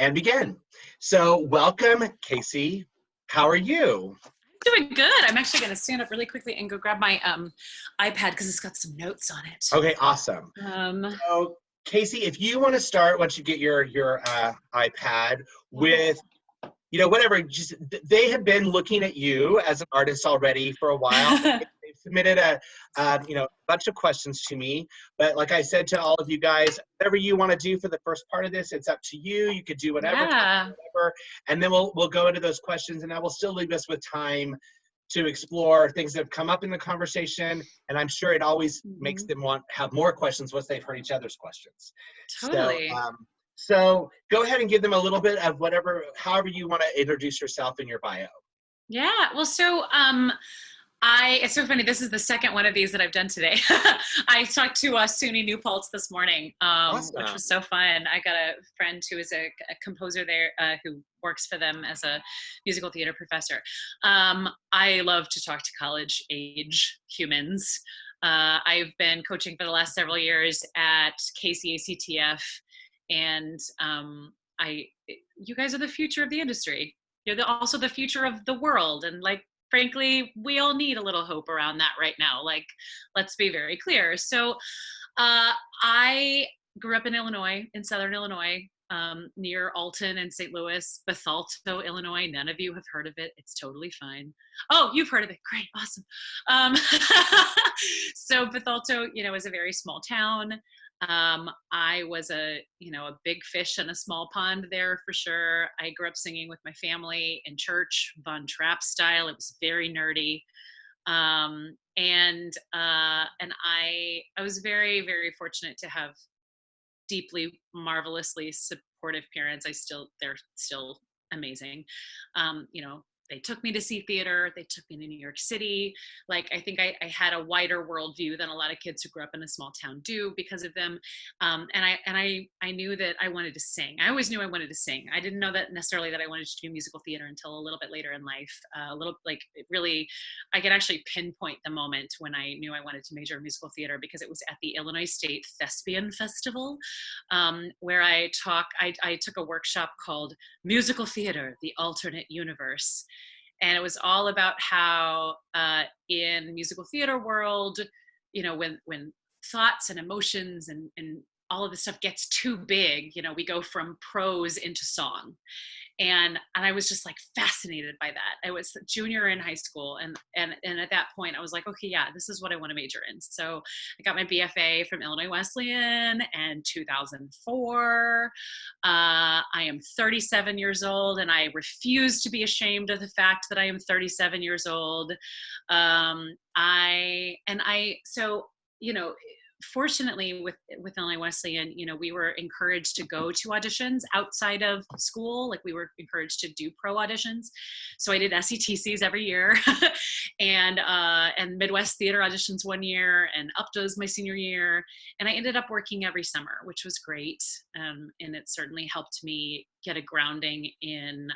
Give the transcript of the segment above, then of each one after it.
and begin. So welcome, Casey. How are you? Doing good. I'm actually going to stand up really quickly and go grab my iPad because it's got some notes on it. Okay, awesome. Um, So Casey, if you want to start once you get your iPad with whatever, just they have been looking at you as an artist already for a while. They've submitted a bunch of questions to me, but like I said to all of you guys, whatever you want to do for the first part of this, it's up to you. You could do whatever, yeah. whatever, and then we'll go into those questions, and I will still leave us with time to explore things that have come up in the conversation, and I'm sure it always makes them have more questions once they've heard each other's questions. Totally. So go ahead and give them a little bit of however you want to introduce yourself in your bio. Yeah. Well, so it's so funny. This is the second one of these that I've done today. I talked to SUNY New Paltz this morning, Awesome. which was so fun. I got a friend who is a composer there who works for them as a musical theater professor. I love to talk to college age humans. I've been coaching for the last several years at KCACTF, and you guys are the future of the industry. You're also the future of the world, and frankly, we all need a little hope around that right now. Let's be very clear. So I grew up in Illinois, in Southern Illinois, near Alton and St. Louis, Bethalto, Illinois. None of you have heard of it. It's totally fine. Oh, you've heard of it. Great. Awesome. So Bethalto, is a very small town. I was a big fish in a small pond there for sure. I grew up singing with my family in church, Von Trapp style. It was very nerdy. And I was very, very fortunate to have deeply, marvelously supportive parents. They're still amazing. They took me to see theater. They took me to New York City. I think I had a wider worldview than a lot of kids who grew up in a small town do because of them. And I knew that I wanted to sing. I always knew I wanted to sing. I didn't know that necessarily that I wanted to do musical theater until a little bit later in life. I could actually pinpoint the moment when I knew I wanted to major in musical theater because it was at the Illinois State Thespian Festival, where I took a workshop called Musical Theater, the Alternate Universe. And it was all about how in musical theater world, when thoughts and emotions and all of this stuff gets too big, we go from prose into song. And I was just fascinated by that. I was a junior in high school. And at that point I was like, okay, yeah, this is what I want to major in. So I got my BFA from Illinois Wesleyan in 2004. I am 37 years old and I refuse to be ashamed of the fact that I am 37 years old. Fortunately with Illinois Wesleyan, we were encouraged to go to auditions outside of school. We were encouraged to do pro auditions. So I did SETCs every year and Midwest theater auditions one year and UPDAs my senior year. And I ended up working every summer, which was great. And it certainly helped me get a grounding in,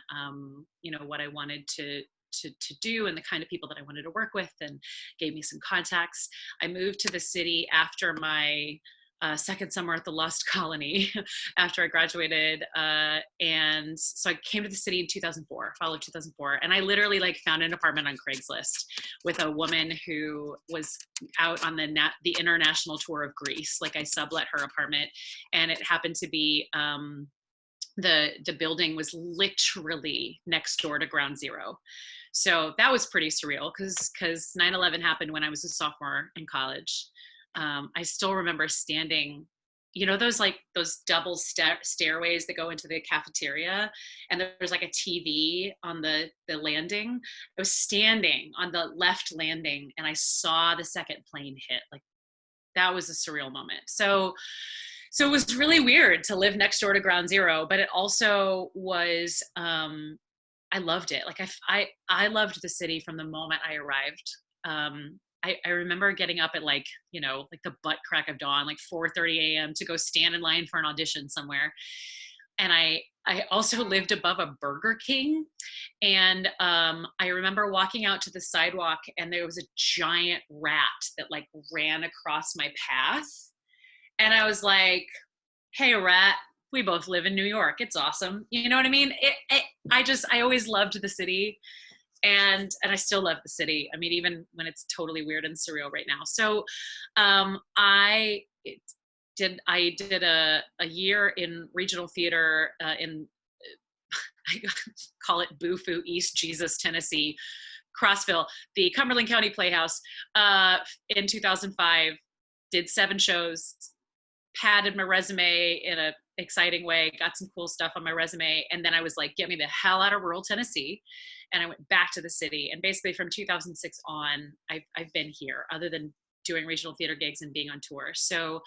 what I wanted to do and the kind of people that I wanted to work with, and gave me some contacts. I moved to the city after my second summer at the Lost Colony after I graduated. And so I came to the city in 2004, fall of 2004. And I literally found an apartment on Craigslist with a woman who was out on the international tour of Greece. I sublet her apartment, and it happened to be, the building was literally next door to Ground Zero. So that was pretty surreal because 9/11 happened when I was a sophomore in college. I still remember standing, those double stairways that go into the cafeteria, and there's a TV on the landing. I was standing on the left landing and I saw the second plane hit. That was a surreal moment. So it was really weird to live next door to Ground Zero, but it also was, I loved it. I loved the city from the moment I arrived. I remember getting up at the butt crack of dawn, 4:30 a.m. to go stand in line for an audition somewhere. And I also lived above a Burger King. And I remember walking out to the sidewalk and there was a giant rat that ran across my path. And I was like, hey, rat, we both live in New York. It's awesome. You know what I mean? I always loved the city, and I still love the city. I mean, even when it's totally weird and surreal right now. So I did a year in regional theater in I call it Bufu, East Jesus, Tennessee, Crossville, the Cumberland County Playhouse, in 2005. Did 7 shows, padded my resume in a exciting way, got some cool stuff on my resume, and then I was like, get me the hell out of rural Tennessee, and I went back to the city. And basically from 2006 on, I've been here, other than doing regional theater gigs and being on tour. So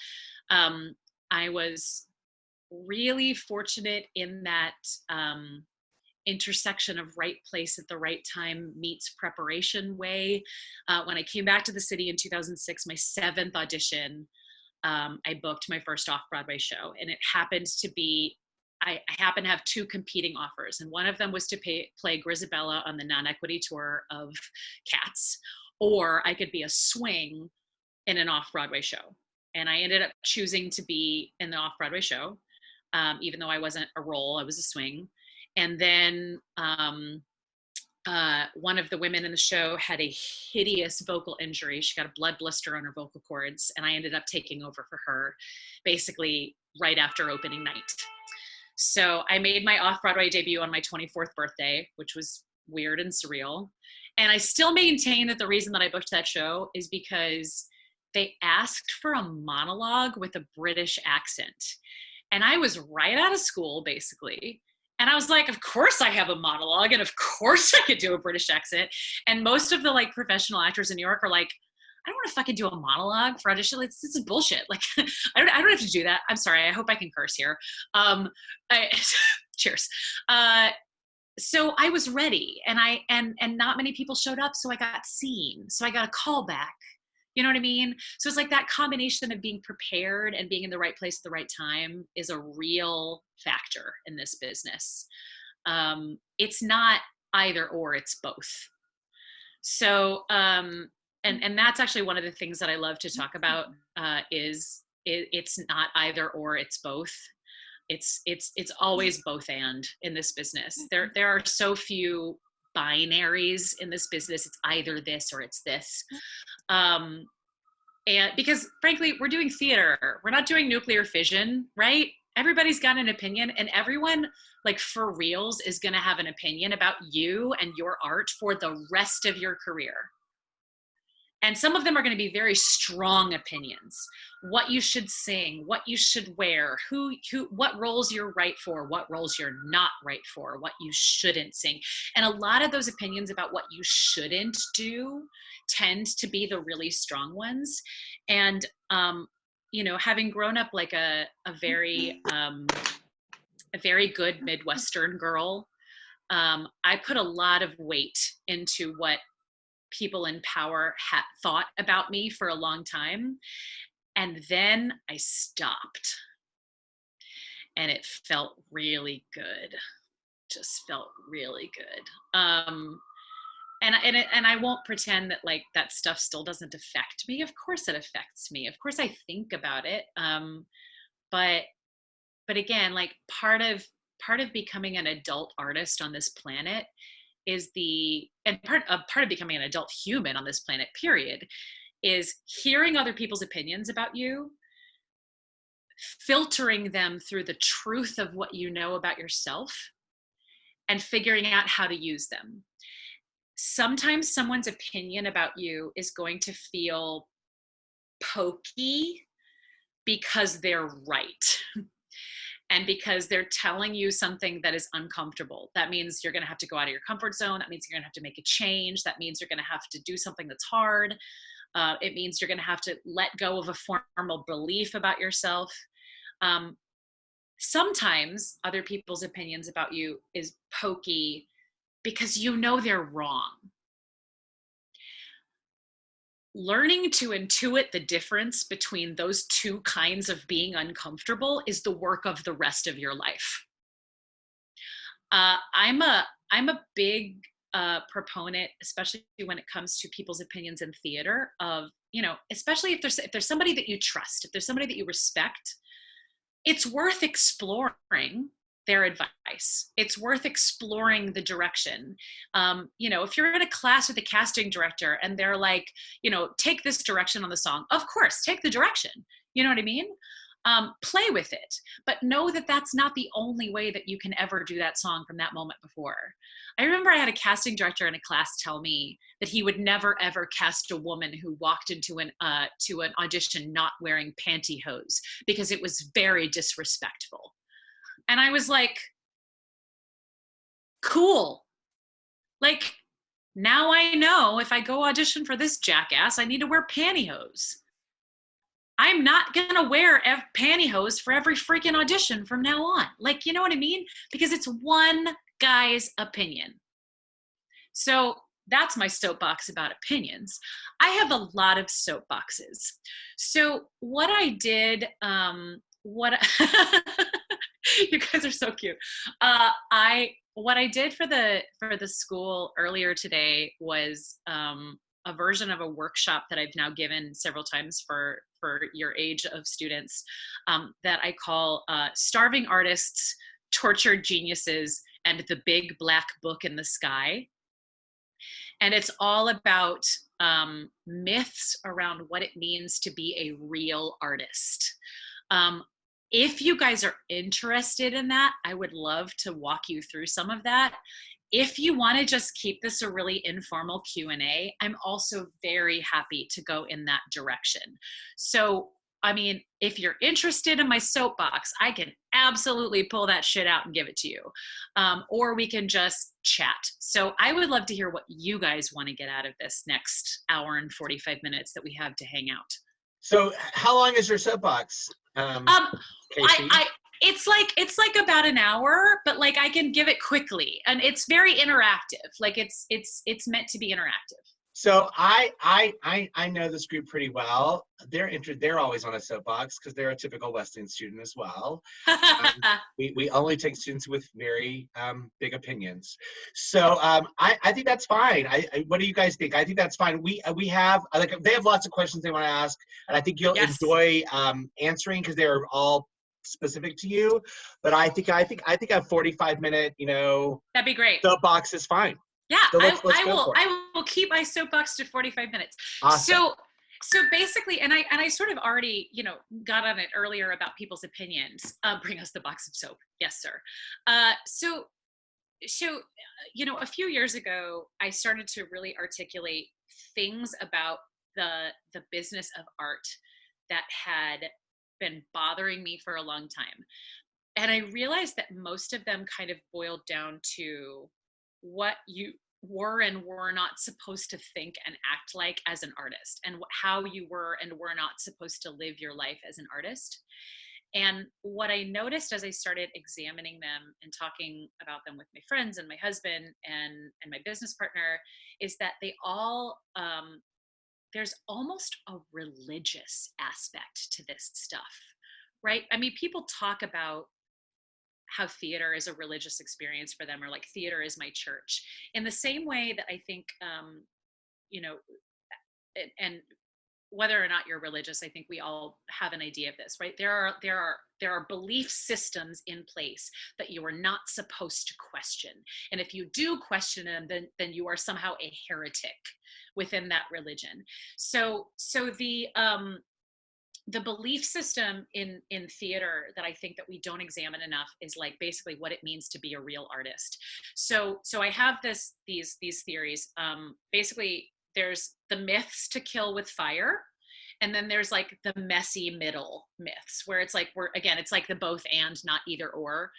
I was really fortunate in that intersection of right place at the right time meets preparation way. When I came back to the city in 2006, my 7th audition, I booked my first off-Broadway show, and it happened to be, I happened to have 2 competing offers, and one of them was to play Grisabella on the non-equity tour of Cats, or I could be a swing in an off-Broadway show. And I ended up choosing to be in the off-Broadway show, even though I wasn't a role, I was a swing. And then one of the women in the show had a hideous vocal injury. She got a blood blister on her vocal cords, and I ended up taking over for her basically right after opening night. So I made my off-Broadway debut on my 24th birthday, which was weird and surreal. And I still maintain that the reason that I booked that show is because they asked for a monologue with a British accent. And I was right out of school, basically. And I was like, of course I have a monologue, and of course I could do a British accent. And most of the like professional actors in New York are like, I don't want to fucking do a monologue for audition. Like, this is bullshit. Like, I don't have to do that. I'm sorry. I hope I can curse here. Cheers. So I was ready, and not many people showed up. So I got seen. So I got a call back. You know what I mean? So it's like that combination of being prepared and being in the right place at the right time is a real factor in this business. It's not either or, it's both. So, and that's actually one of the things that I love to talk about, is it's not either or, it's both. It's always both and in this business. There are so few binaries in this business. It's either this or it's this. And because frankly, we're doing theater, we're not doing nuclear fission, right? Everybody's got an opinion, and everyone, like for reals, is going to have an opinion about you and your art for the rest of your career. And some of them are going to be very strong opinions. What you should sing, what you should wear, what roles you're right for, what roles you're not right for, what you shouldn't sing. And a lot of those opinions about what you shouldn't do tend to be the really strong ones. And, you know, having grown up like a very good Midwestern girl, I put a lot of weight into what people in power thought about me for a long time. And then I stopped. And it felt really good. Just felt really good. And I won't pretend that like that stuff still doesn't affect me. Of course it affects me. Of course I think about it. But again, like part of becoming an adult artist on this planet is part of becoming an adult human on this planet, period, is hearing other people's opinions about you, filtering them through the truth of what you know about yourself, and figuring out how to use them. Sometimes someone's opinion about you is going to feel pokey because they're right. And because they're telling you something that is uncomfortable. That means you're going to have to go out of your comfort zone. That means you're going to have to make a change. That means you're going to have to do something that's hard. It means you're going to have to let go of a formal belief about yourself. Sometimes other people's opinions about you is pokey because you know they're wrong. Learning to intuit the difference between those two kinds of being uncomfortable is the work of the rest of your life. I'm a big proponent, especially when it comes to people's opinions in theater, of, you know, especially if there's somebody that you trust, if there's somebody that you respect, it's worth exploring their advice. It's worth exploring the direction. If you're in a class with a casting director and they're like, take this direction on the song, of course, take the direction. You know what I mean? Play with it, but know that that's not the only way that you can ever do that song from that moment before. I remember I had a casting director in a class tell me that he would never ever cast a woman who walked into an audition not wearing pantyhose because it was very disrespectful. And I was like, cool. Like, now I know if I go audition for this jackass, I need to wear pantyhose. I'm not going to wear pantyhose for every freaking audition from now on. Like, you know what I mean? Because it's one guy's opinion. So that's my soapbox about opinions. I have a lot of soapboxes. So what I did, you guys are so cute. What I did for the school earlier today was a version of a workshop that I've now given several times for your age of students that I call Starving Artists, Tortured Geniuses, and the Big Black Book in the Sky. And it's all about myths around what it means to be a real artist. If you guys are interested in that, I would love to walk you through some of that. If you want to just keep this a really informal Q&A, I'm also very happy to go in that direction. So, I mean, if you're interested in my soapbox, I can absolutely pull that shit out and give it to you. Or we can just chat. So I would love to hear what you guys want to get out of this next hour and 45 minutes that we have to hang out. So how long is your soapbox? Casey? It's like about an hour, but like I can give it quickly, and it's very interactive. Like it's meant to be interactive. So I know this group pretty well. They're always on a soapbox because they're a typical Wesleyan student as well. We only take students with very big opinions. So I think that's fine. What do you guys think? I think that's fine. We have they have lots of questions they want to ask, and I think you'll enjoy answering because they're all specific to you. But I think a 45-minute that'd be great. soapbox is fine. Yeah, so I will keep my soapbox to 45 minutes. Awesome. So basically, and I sort of already, got on it earlier about people's opinions. Bring us the box of soap. Yes, sir. So, a few years ago, I started to really articulate things about the business of art that had been bothering me for a long time. And I realized that most of them kind of boiled down to what you were and were not supposed to think and act like as an artist, and how you were and were not supposed to live your life as an artist. And what I noticed as I started examining them and talking about them with my friends and my husband and my business partner is that they all, there's almost a religious aspect to this stuff, right? I mean, people talk about how theater is a religious experience for them, or like theater is my church, in the same way that I think, and whether or not you're religious, I think we all have an idea of this, right? There are belief systems in place that you are not supposed to question. And if you do question them, then you are somehow a heretic within that religion. So the belief system in theater that I think that we don't examine enough is like basically what it means to be a real artist. So I have these theories. Basically, there's the myths to kill with fire, and then there's like the messy middle myths where it's like it's like the both and, not either or.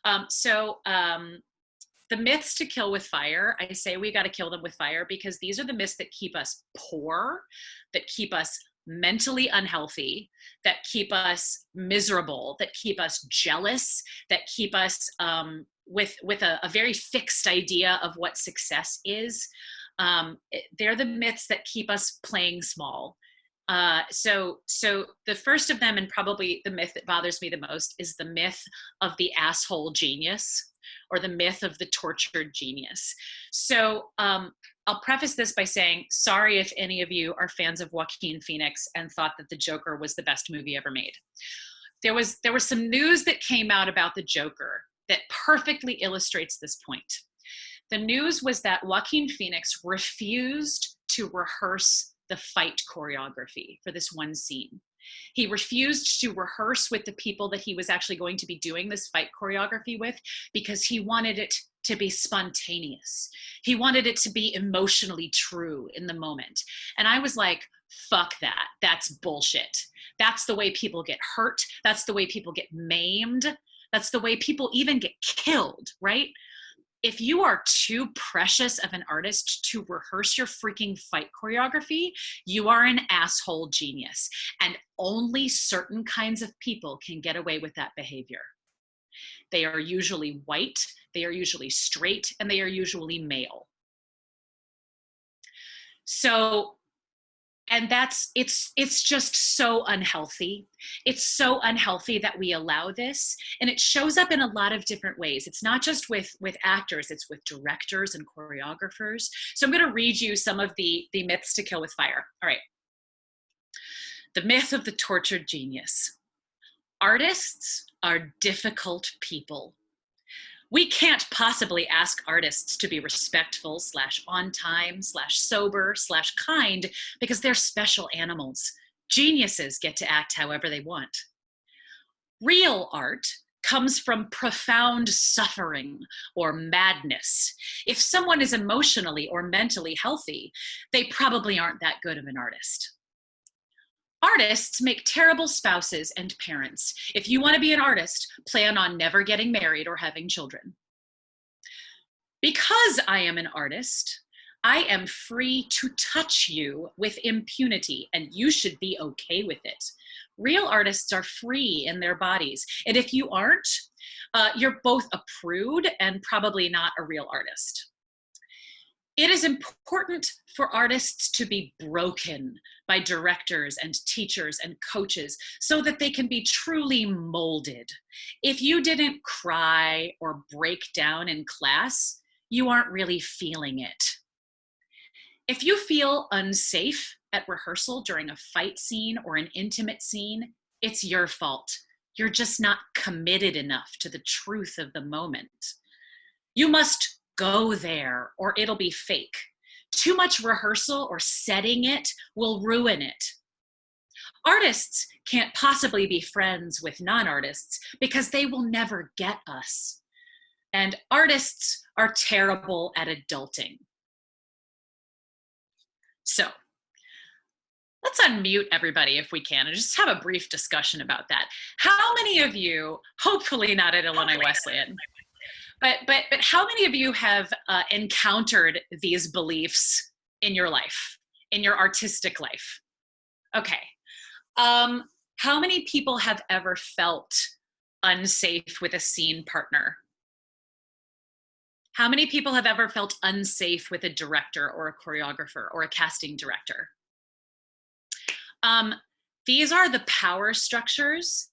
The myths to kill with fire, I say we got to kill them with fire because these are the myths that keep us poor, that keep us mentally unhealthy, that keep us miserable, that keep us jealous, that keep us with a very fixed idea of what success is. They're the myths that keep us playing small. So the first of them, and probably the myth that bothers me the most, is the myth of the asshole genius, or the myth of the tortured genius. So I'll preface this by saying, sorry if any of you are fans of Joaquin Phoenix and thought that The Joker was the best movie ever made. there was some news that came out about the Joker that perfectly illustrates this point. The news was that Joaquin Phoenix refused to rehearse the fight choreography for this one scene. He refused to rehearse with the people that he was actually going to be doing this fight choreography with because he wanted it to be spontaneous. He wanted it to be emotionally true in the moment. And I was like, fuck that. That's bullshit. That's the way people get hurt. That's the way people get maimed. That's the way people even get killed, right? If you are too precious of an artist to rehearse your freaking fight choreography, you are an asshole genius. And only certain kinds of people can get away with that behavior. They are usually white, they are usually straight, and they are usually male. So, and it's just so unhealthy. It's so unhealthy that we allow this, and it shows up in a lot of different ways. It's not just with actors, it's with directors and choreographers. So I'm going to read you some of the myths to kill with fire. All right. The myth of the tortured genius. Artists are difficult people. We can't possibly ask artists to be respectful / on time / sober / kind because they're special animals. Geniuses get to act however they want. Real art comes from profound suffering or madness. If someone is emotionally or mentally healthy, they probably aren't that good of an artist. Artists make terrible spouses and parents. If you want to be an artist, plan on never getting married or having children. Because I am an artist, I am free to touch you with impunity, and you should be okay with it. Real artists are free in their bodies. And if you aren't, you're both a prude and probably not a real artist. It is important for artists to be broken by directors and teachers and coaches so that they can be truly molded. If you didn't cry or break down in class, you aren't really feeling it. If you feel unsafe at rehearsal during a fight scene or an intimate scene, it's your fault. You're just not committed enough to the truth of the moment. You must go there or it'll be fake. Too much rehearsal or setting it will ruin it. Artists can't possibly be friends with non-artists because they will never get us. And artists are terrible at adulting. So let's unmute everybody if we can and just have a brief discussion about that. How many of you, hopefully not at Alumni Wesleyan, but how many of you have encountered these beliefs in your life, in your artistic life? Okay. How many people have ever felt unsafe with a scene partner? How many people have ever felt unsafe with a director or a choreographer or a casting director? These are the power structures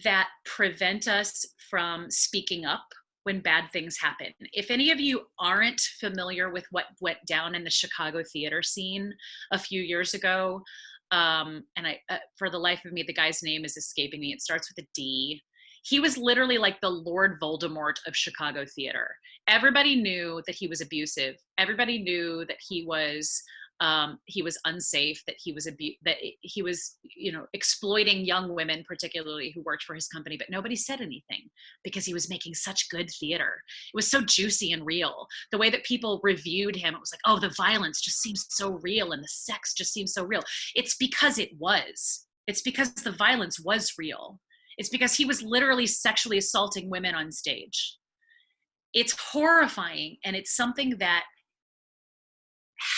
that prevent us from speaking up when bad things happen. If any of you aren't familiar with what went down in the Chicago theater scene a few years ago, and for the life of me, the guy's name is escaping me. It starts with a D. He was literally like the Lord Voldemort of Chicago theater. Everybody knew that he was abusive. Everybody knew that he was unsafe, that he was exploiting young women, particularly who worked for his company, but nobody said anything because he was making such good theater. It was so juicy and real. The way that people reviewed him, it was like, oh, the violence just seems so real and the sex just seems so real. It's because it was. It's because the violence was real. It's because he was literally sexually assaulting women on stage. It's horrifying, and it's something that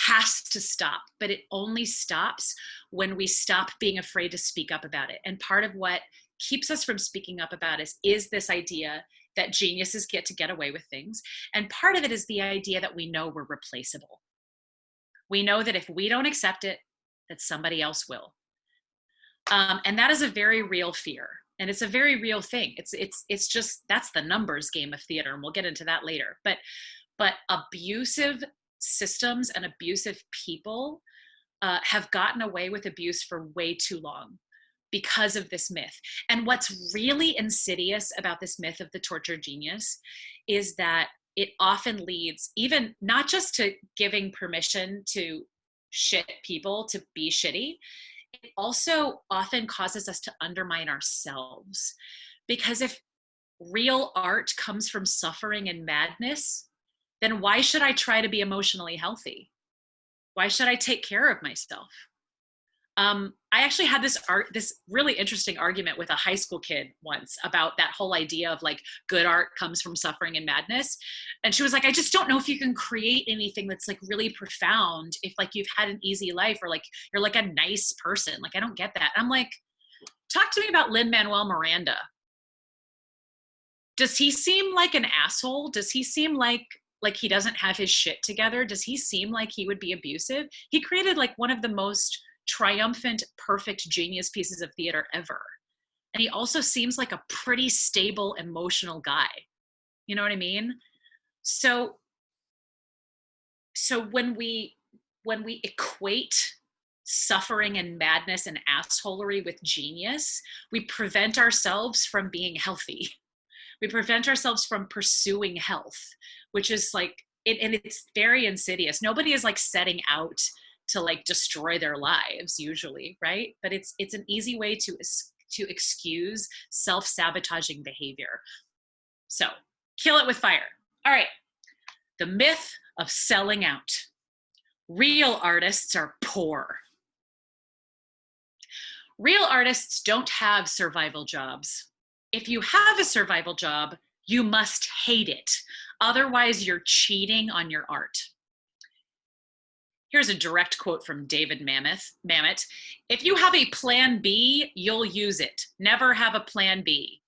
has to stop, but it only stops when we stop being afraid to speak up about it. And part of what keeps us from speaking up about it is this idea that geniuses get to get away with things. And part of it is the idea that we know we're replaceable. We know that if we don't accept it, that somebody else will. And that is a very real fear. And it's a very real thing. It's just, that's the numbers game of theater. And we'll get into that later. But abusive systems and abusive people have gotten away with abuse for way too long because of this myth. And what's really insidious about this myth of the tortured genius is that it often leads even not just to giving permission to shit people to be shitty, it also often causes us to undermine ourselves. Because if real art comes from suffering and madness, then why should I try to be emotionally healthy? Why should I take care of myself? I actually had this really interesting argument with a high school kid once about that whole idea of like good art comes from suffering and madness. And she was like, I just don't know if you can create anything that's like really profound if like you've had an easy life or like you're like a nice person. Like, I don't get that. I'm like, talk to me about Lin-Manuel Miranda. Does he seem like an asshole? Does he seem like he doesn't have his shit together? Does he seem like he would be abusive? He created like one of the most triumphant, perfect genius pieces of theater ever. And he also seems like a pretty stable, emotional guy. You know what I mean? So when we equate suffering and madness and assholery with genius, we prevent ourselves from being healthy. We prevent ourselves from pursuing health, which is like, and it's very insidious. Nobody is like setting out to like destroy their lives usually, right? But it's an easy way to excuse self-sabotaging behavior. So kill it with fire. All right. The myth of selling out. Real artists are poor. Real artists don't have survival jobs. If you have a survival job, you must hate it. Otherwise, you're cheating on your art. Here's a direct quote from David Mamet. If you have a plan B, you'll use it. Never have a plan B.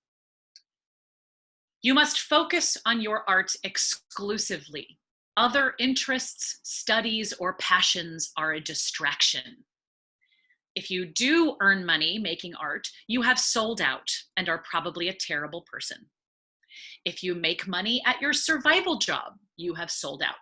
You must focus on your art exclusively. Other interests, studies, or passions are a distraction. If you do earn money making art, you have sold out and are probably a terrible person. If you make money at your survival job, you have sold out.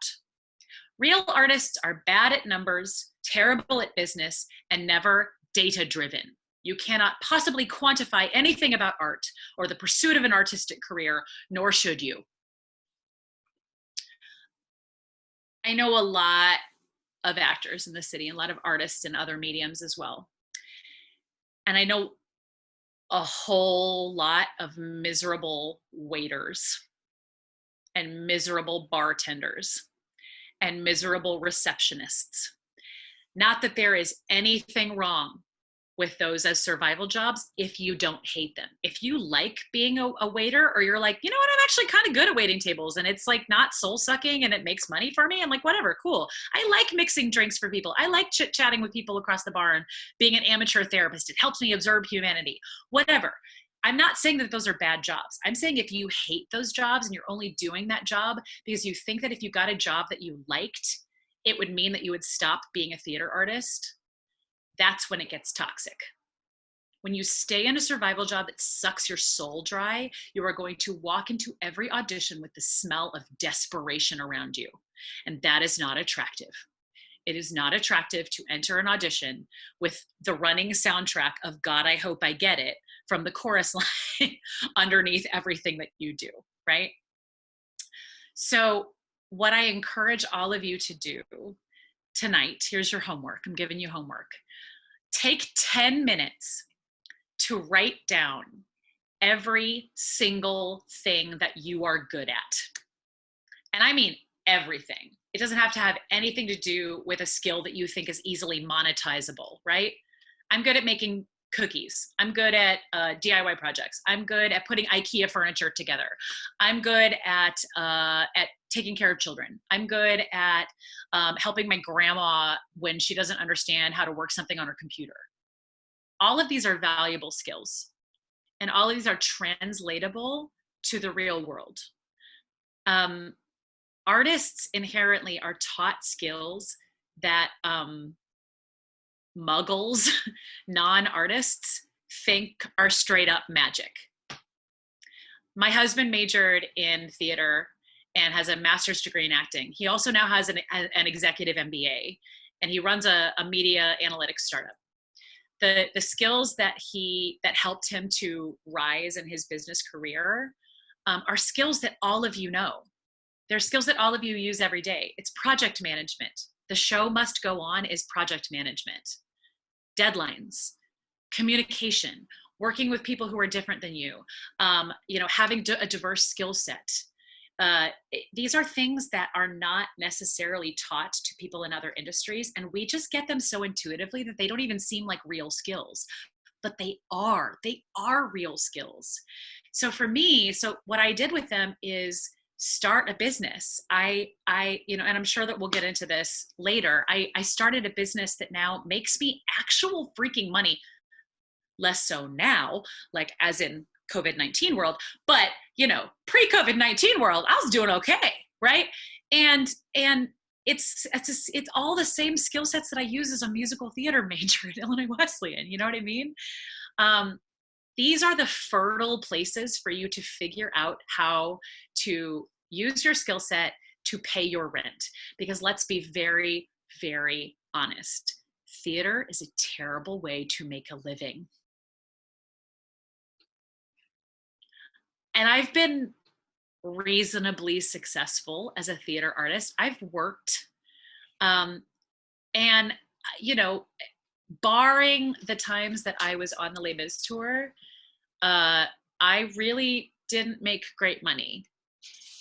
Real artists are bad at numbers, terrible at business, and never data-driven. You cannot possibly quantify anything about art or the pursuit of an artistic career, nor should you. I know a lot of actors in the city, and a lot of artists in other mediums as well. And I know a whole lot of miserable waiters and miserable bartenders and miserable receptionists. Not that there is anything wrong with those as survival jobs if you don't hate them. If you like being a waiter, or you're like, you know what, I'm actually kind of good at waiting tables and it's like not soul sucking and it makes money for me, I'm like, whatever, cool. I like mixing drinks for people. I like chit chatting with people across the bar and being an amateur therapist. It helps me observe humanity, whatever. I'm not saying that those are bad jobs. I'm saying if you hate those jobs and you're only doing that job because you think that if you got a job that you liked, it would mean that you would stop being a theater artist, that's when it gets toxic. When you stay in a survival job that sucks your soul dry, you are going to walk into every audition with the smell of desperation around you. And that is not attractive. It is not attractive to enter an audition with the running soundtrack of God, I Hope I Get It from the chorus line underneath everything that you do, right? So what I encourage all of you to do tonight, here's your homework. I'm giving you homework. Take 10 minutes to write down every single thing that you are good at. And I mean everything. It doesn't have to have anything to do with a skill that you think is easily monetizable, right? I'm good at making cookies. I'm good at DIY projects. I'm good at putting IKEA furniture together. I'm good at taking care of children. I'm good at helping my grandma when she doesn't understand how to work something on her computer. All of these are valuable skills, and all of these are translatable to the real world. Artists inherently are taught skills that muggles, non-artists, think are straight up magic. My husband majored in theater and has a master's degree in acting. He also now has an executive MBA, and he runs a media analytics startup. the skills that helped him to rise in his business career are skills that all of you know. They're skills that all of you use every day. It's project management. The show must go on is project management, deadlines, communication, working with people who are different than you, having a diverse skill set. These are things that are not necessarily taught to people in other industries, and we just get them so intuitively that they don't even seem like real skills, but they are real skills. So for me, what I did with them is start a business. And I'm sure that we'll get into this later. I started a business that now makes me actual freaking money. Less so now, like as in COVID-19 world, but pre-COVID-19 world, I was doing okay, right? And it's all the same skill sets that I use as a musical theater major at Illinois Wesleyan. You know what I mean? These are the fertile places for you to figure out how to use your skill set to pay your rent. Because let's be very, very honest. Theater is a terrible way to make a living. And I've been reasonably successful as a theater artist. I've worked, and barring the times that I was on the Les Mis tour, I really didn't make great money.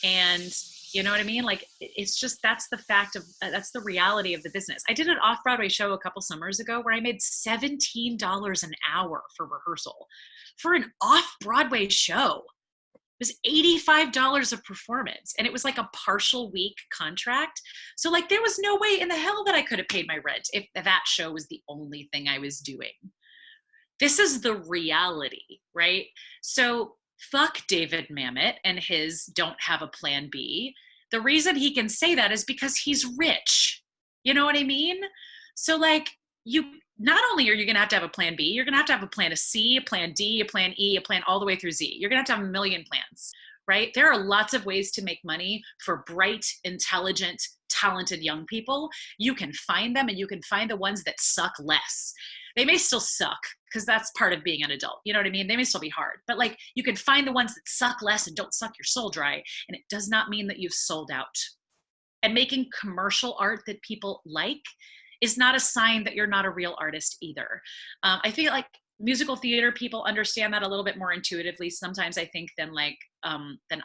And you know what I mean? Like, it's just, that's the reality of the business. I did an off-Broadway show a couple summers ago where I made $17 an hour for rehearsal for an off-Broadway show. It was $85 a performance, and it was like a partial week contract. So like, there was no way in the hell that I could have paid my rent if that show was the only thing I was doing. This is the reality, right? So fuck David Mamet and his don't have a plan B. The reason he can say that is because he's rich. You know what I mean? So like, not only are you going to have a plan B, you're going to have a plan C, a plan D, a plan E, a plan all the way through Z. You're going to have a million plans, right? There are lots of ways to make money for bright, intelligent, talented young people. You can find them, and you can find the ones that suck less. They may still suck because that's part of being an adult. You know what I mean? They may still be hard, but like, you can find the ones that suck less and don't suck your soul dry. And it does not mean that you've sold out. And making commercial art that people like is not a sign that you're not a real artist either. I feel like musical theater people understand that a little bit more intuitively sometimes, I think, than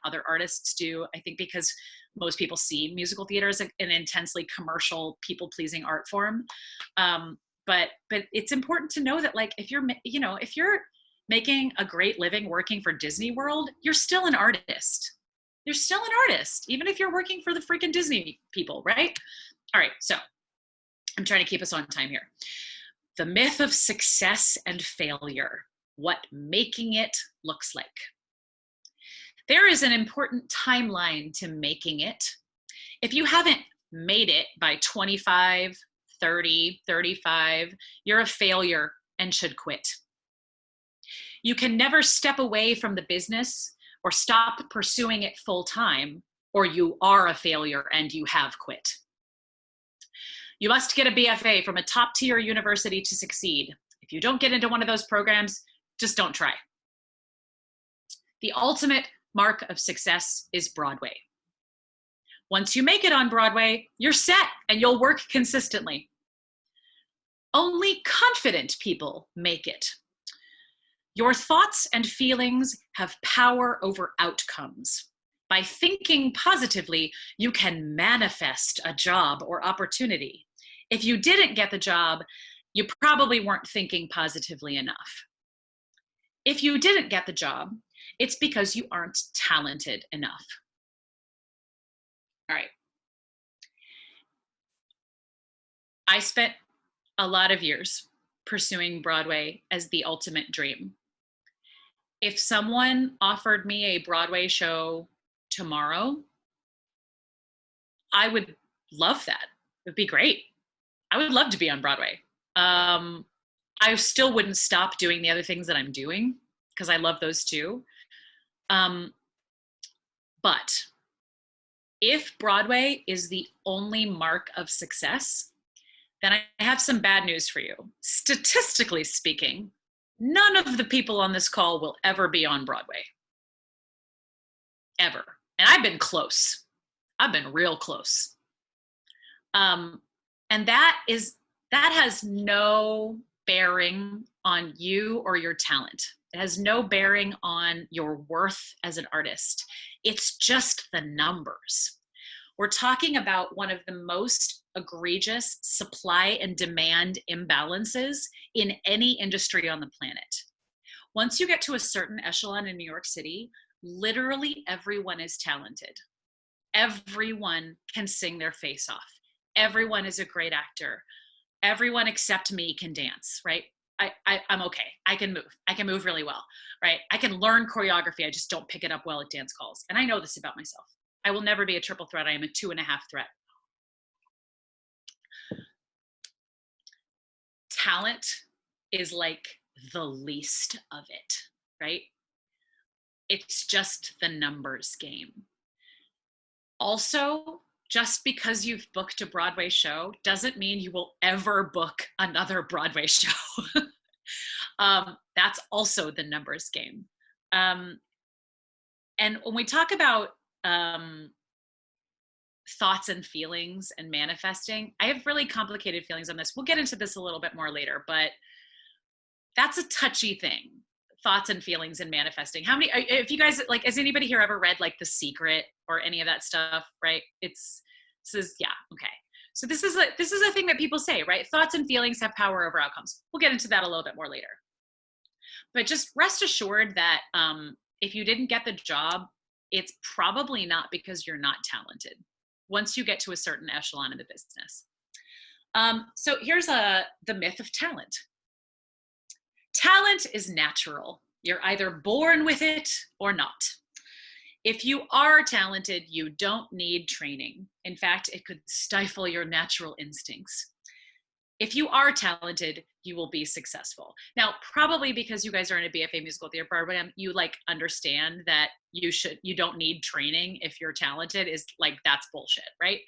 other artists do. I think because most people see musical theater as an intensely commercial, people-pleasing art form. But it's important to know that, like, if you're making a great living working for Disney World, you're still an artist. You're still an artist, even if you're working for the freaking Disney people, right? All right, so I'm trying to keep us on time here. The myth of success and failure, what making it looks like. There is an important timeline to making it. If you haven't made it by 25, 30, 35, you're a failure and should quit. You can never step away from the business or stop pursuing it full time, or you are a failure and you have quit. You must get a BFA from a top tier university to succeed. If you don't get into one of those programs, just don't try. The ultimate mark of success is Broadway. Once you make it on Broadway, you're set and you'll work consistently. Only confident people make it. Your thoughts and feelings have power over outcomes. By thinking positively, you can manifest a job or opportunity. If you didn't get the job, you probably weren't thinking positively enough. If you didn't get the job, it's because you aren't talented enough. All right. I spent a lot of years pursuing Broadway as the ultimate dream. If someone offered me a Broadway show tomorrow, I would love that. It'd be great. I would love to be on Broadway. I still wouldn't stop doing the other things that I'm doing because I love those too. But if Broadway is the only mark of success, then I have some bad news for you. Statistically speaking, none of the people on this call will ever be on Broadway. Ever. And I've been close. I've been real close. And that has no bearing on you or your talent. It has no bearing on your worth as an artist. It's just the numbers. We're talking about one of the most egregious supply and demand imbalances in any industry on the planet. Once you get to a certain echelon in New York City, literally everyone is talented. Everyone can sing their face off. Everyone is a great actor. Everyone except me can dance, right? I'm okay. I can move. I can move really well, right? I can learn choreography. I just don't pick it up well at dance calls. And I know this about myself. I will never be a triple threat. I am a 2.5 threat. Talent is like the least of it, right? It's just the numbers game. Also, just because you've booked a Broadway show doesn't mean you will ever book another Broadway show. That's also the numbers game. And when we talk about thoughts and feelings and manifesting, I have really complicated feelings on this. We'll get into this a little bit more later, but that's a touchy thing. Thoughts and feelings and manifesting. How many, if you guys, like, has anybody here ever read like The Secret or any of that stuff, right? This is, yeah, okay. So this is a thing that people say, right? Thoughts and feelings have power over outcomes. We'll get into that a little bit more later. But just rest assured that if you didn't get the job, it's probably not because you're not talented once you get to a certain echelon in the business. So here's the myth of talent. Talent is natural. You're either born with it or not. If you are talented, you don't need training. In fact, it could stifle your natural instincts. If you are talented, you will be successful. Now, probably because you guys are in a BFA musical theater program, you like understand that you don't need training if you're talented. Is like, that's bullshit, right?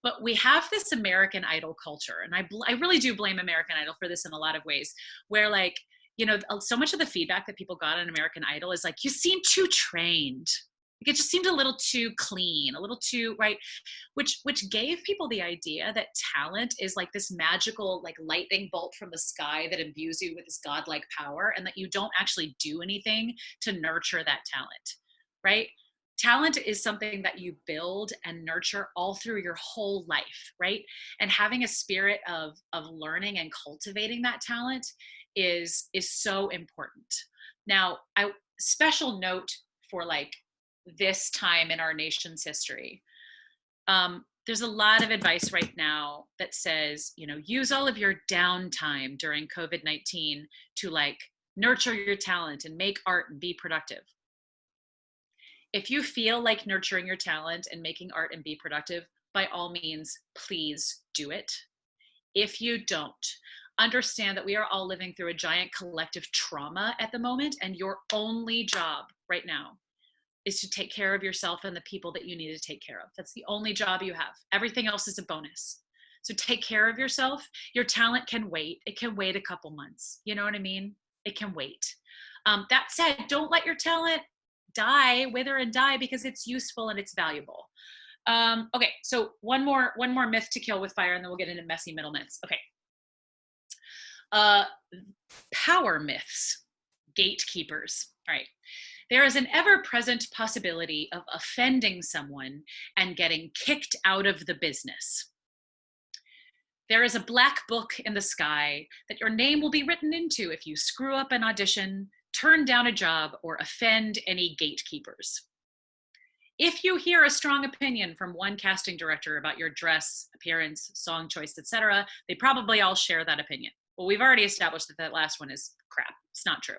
But we have this American Idol culture, and I really do blame American Idol for this in a lot of ways, where like, you know, so much of the feedback that people got on American Idol is like, you seem too trained. Like, it just seemed a little too clean, a little too, right? Which gave people the idea that talent is like this magical, like lightning bolt from the sky that imbues you with this godlike power, and that you don't actually do anything to nurture that talent, right? Talent is something that you build and nurture all through your whole life, right? And having a spirit of learning and cultivating that talent is so important. Now, special note for like this time in our nation's history. There's a lot of advice right now that says, you know, use all of your downtime during COVID-19 to like nurture your talent and make art and be productive. If you feel like nurturing your talent and making art and be productive, by all means, please do it. If you don't, understand that we are all living through a giant collective trauma at the moment, and your only job right now is to take care of yourself and the people that you need to take care of. That's the only job you have. Everything else is a bonus. So take care of yourself. Your talent can wait. It can wait a couple months. You know what I mean? It can wait. That said, don't let your talent wither and die, because it's useful and it's valuable. Okay, so one more myth to kill with fire, and then we'll get into messy middle myths. Okay. Power myths, gatekeepers. All right. There is an ever-present possibility of offending someone and getting kicked out of the business. There is a black book in the sky that your name will be written into if you screw up an audition, turn down a job, or offend any gatekeepers. If you hear a strong opinion from one casting director about your dress, appearance, song choice, etc., they probably all share that opinion. Well, we've already established that black book is crap. It's not true.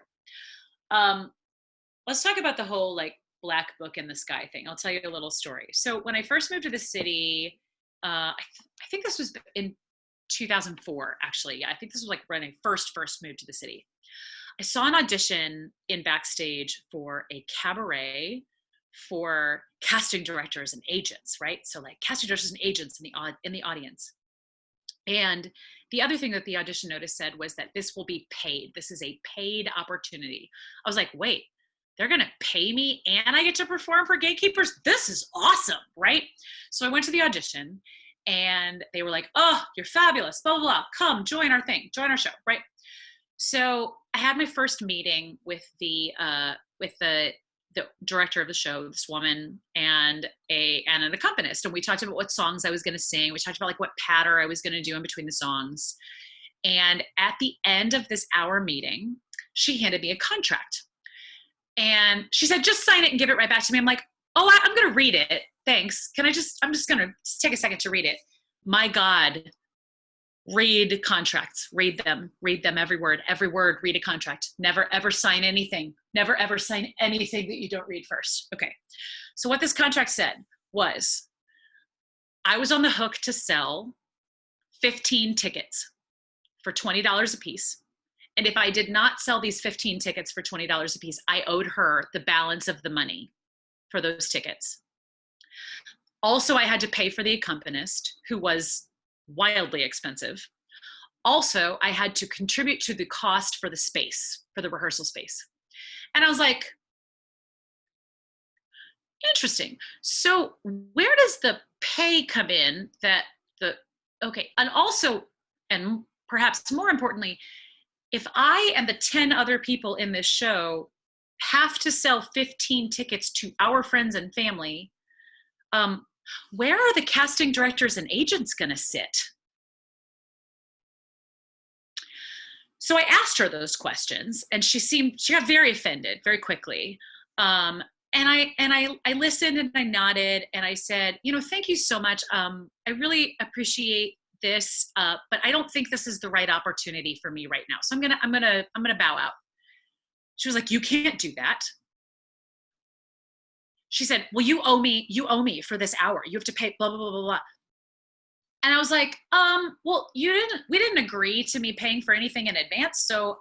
Let's talk about the whole like black book in the sky thing. I'll tell you a little story. So when I first moved to the city, I think this was in 2004, actually. Yeah, I think this was like when I first moved to the city. I saw an audition in backstage for a cabaret for casting directors and agents, right? So like casting directors and agents in the audience. And the other thing that the audition notice said was that this will be paid. This is a paid opportunity. I was like, wait, they're going to pay me and I get to perform for Gatekeepers? This is awesome, right? So I went to the audition and they were like, oh, you're fabulous, blah, blah, blah. Come join our thing, join our show, right? So I had my first meeting with the director of the show, this woman, and an accompanist. And we talked about what songs I was going to sing. We talked about like what patter I was going to do in between the songs. And at the end of this hour meeting, she handed me a contract. And she said, just sign it and give it right back to me. I'm like, oh, I'm going to read it. Thanks. I'm just going to take a second to read it. My God, read contracts, read them, every word, read a contract. Never, ever sign anything. Never, ever sign anything that you don't read first. Okay. So what this contract said was I was on the hook to sell 15 tickets for $20 a piece. And if I did not sell these 15 tickets for $20 a piece, I owed her the balance of the money for those tickets. Also, I had to pay for the accompanist, who was wildly expensive. Also, I had to contribute to the cost for the space, for the rehearsal space. And I was like, interesting. So where does the pay come in okay. And also, and perhaps more importantly, if I and the 10 other people in this show have to sell 15 tickets to our friends and family, where are the casting directors and agents going to sit? So I asked her those questions, and she got very offended very quickly. And I listened and I nodded and I said, thank you so much. I really appreciate this, but I don't think this is the right opportunity for me right now. So I'm gonna bow out. She was like, you can't do that. She said, well, you owe me for this hour. You have to pay blah, blah, blah, blah, blah. And I was like, well, we didn't agree to me paying for anything in advance. So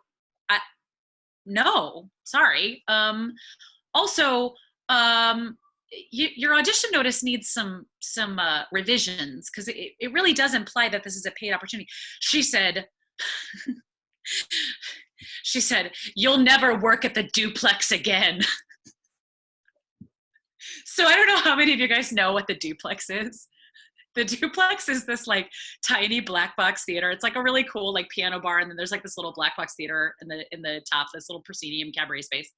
no, sorry. Also, your audition notice needs some revisions, because it really does imply that this is a paid opportunity. She said, you'll never work at the duplex again. So I don't know how many of you guys know what the duplex is. The duplex is this like tiny black box theater. It's like a really cool like piano bar, and then there's like this little black box theater in the top, this little proscenium cabaret space.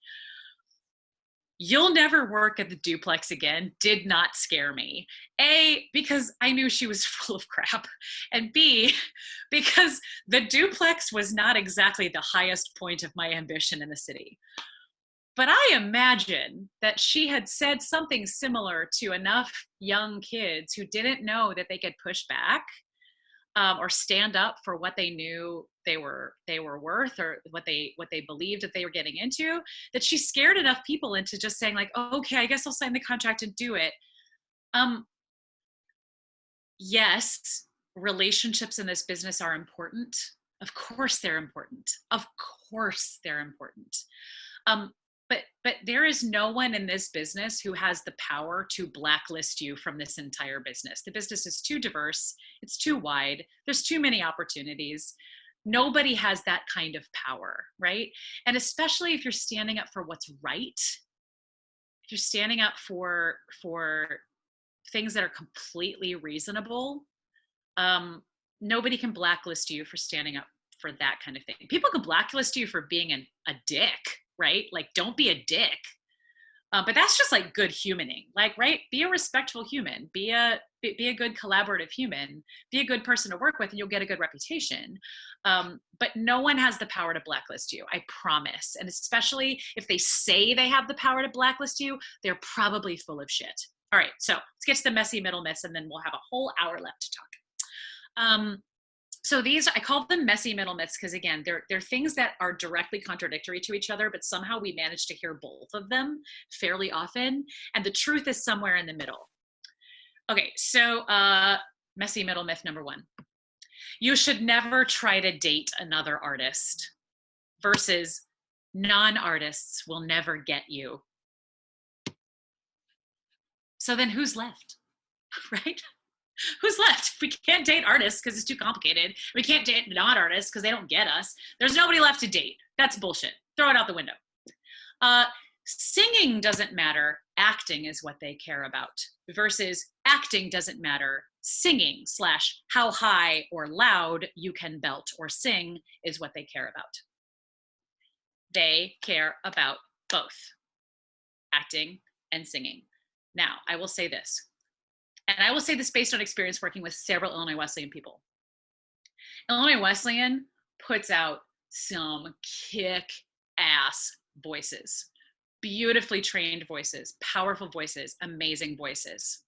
You'll never work at the duplex again did not scare me. A, because I knew she was full of crap. And B, because the duplex was not exactly the highest point of my ambition in the city. But I imagine that she had said something similar to enough young kids who didn't know that they could push back or stand up for what they knew they were worth, or what they believed that they were getting into, that she scared enough people into just saying like, oh, okay, I guess I'll sign the contract and do it. Yes, relationships in this business are important. Of course they're important. Of course they're important. But there is no one in this business who has the power to blacklist you from this entire business. The business is too diverse. It's too wide. There's too many opportunities. Nobody has that kind of power, right? And especially if you're standing up for what's right, if you're standing up for things that are completely reasonable, nobody can blacklist you for standing up for that kind of thing. People can blacklist you for being a dick, right? Like, don't be a dick. But that's just like good humaning, like, right? Be a respectful human, be a good collaborative human, be a good person to work with, and you'll get a good reputation. But no one has the power to blacklist you, I promise. And especially if they say they have the power to blacklist you, they're probably full of shit. All right, so let's get to the messy middle myths, and then we'll have a whole hour left to talk. So these, I call them messy middle myths because, again, they're things that are directly contradictory to each other, but somehow we manage to hear both of them fairly often. And the truth is somewhere in the middle. Okay, so messy middle myth number 1. You should never try to date another artist, versus non-artists will never get you. So then who's left, right? Who's left? We can't date artists because it's too complicated. We can't date non-artists because they don't get us. There's nobody left to date. That's bullshit. Throw it out the window. Singing doesn't matter. Acting is what they care about. Versus acting doesn't matter. Singing / how high or loud you can belt or sing is what they care about. They care about both acting and singing. Now, I will say this, and I will say this based on experience working with several Illinois Wesleyan people. Illinois Wesleyan puts out some kick-ass voices, beautifully trained voices, powerful voices, amazing voices.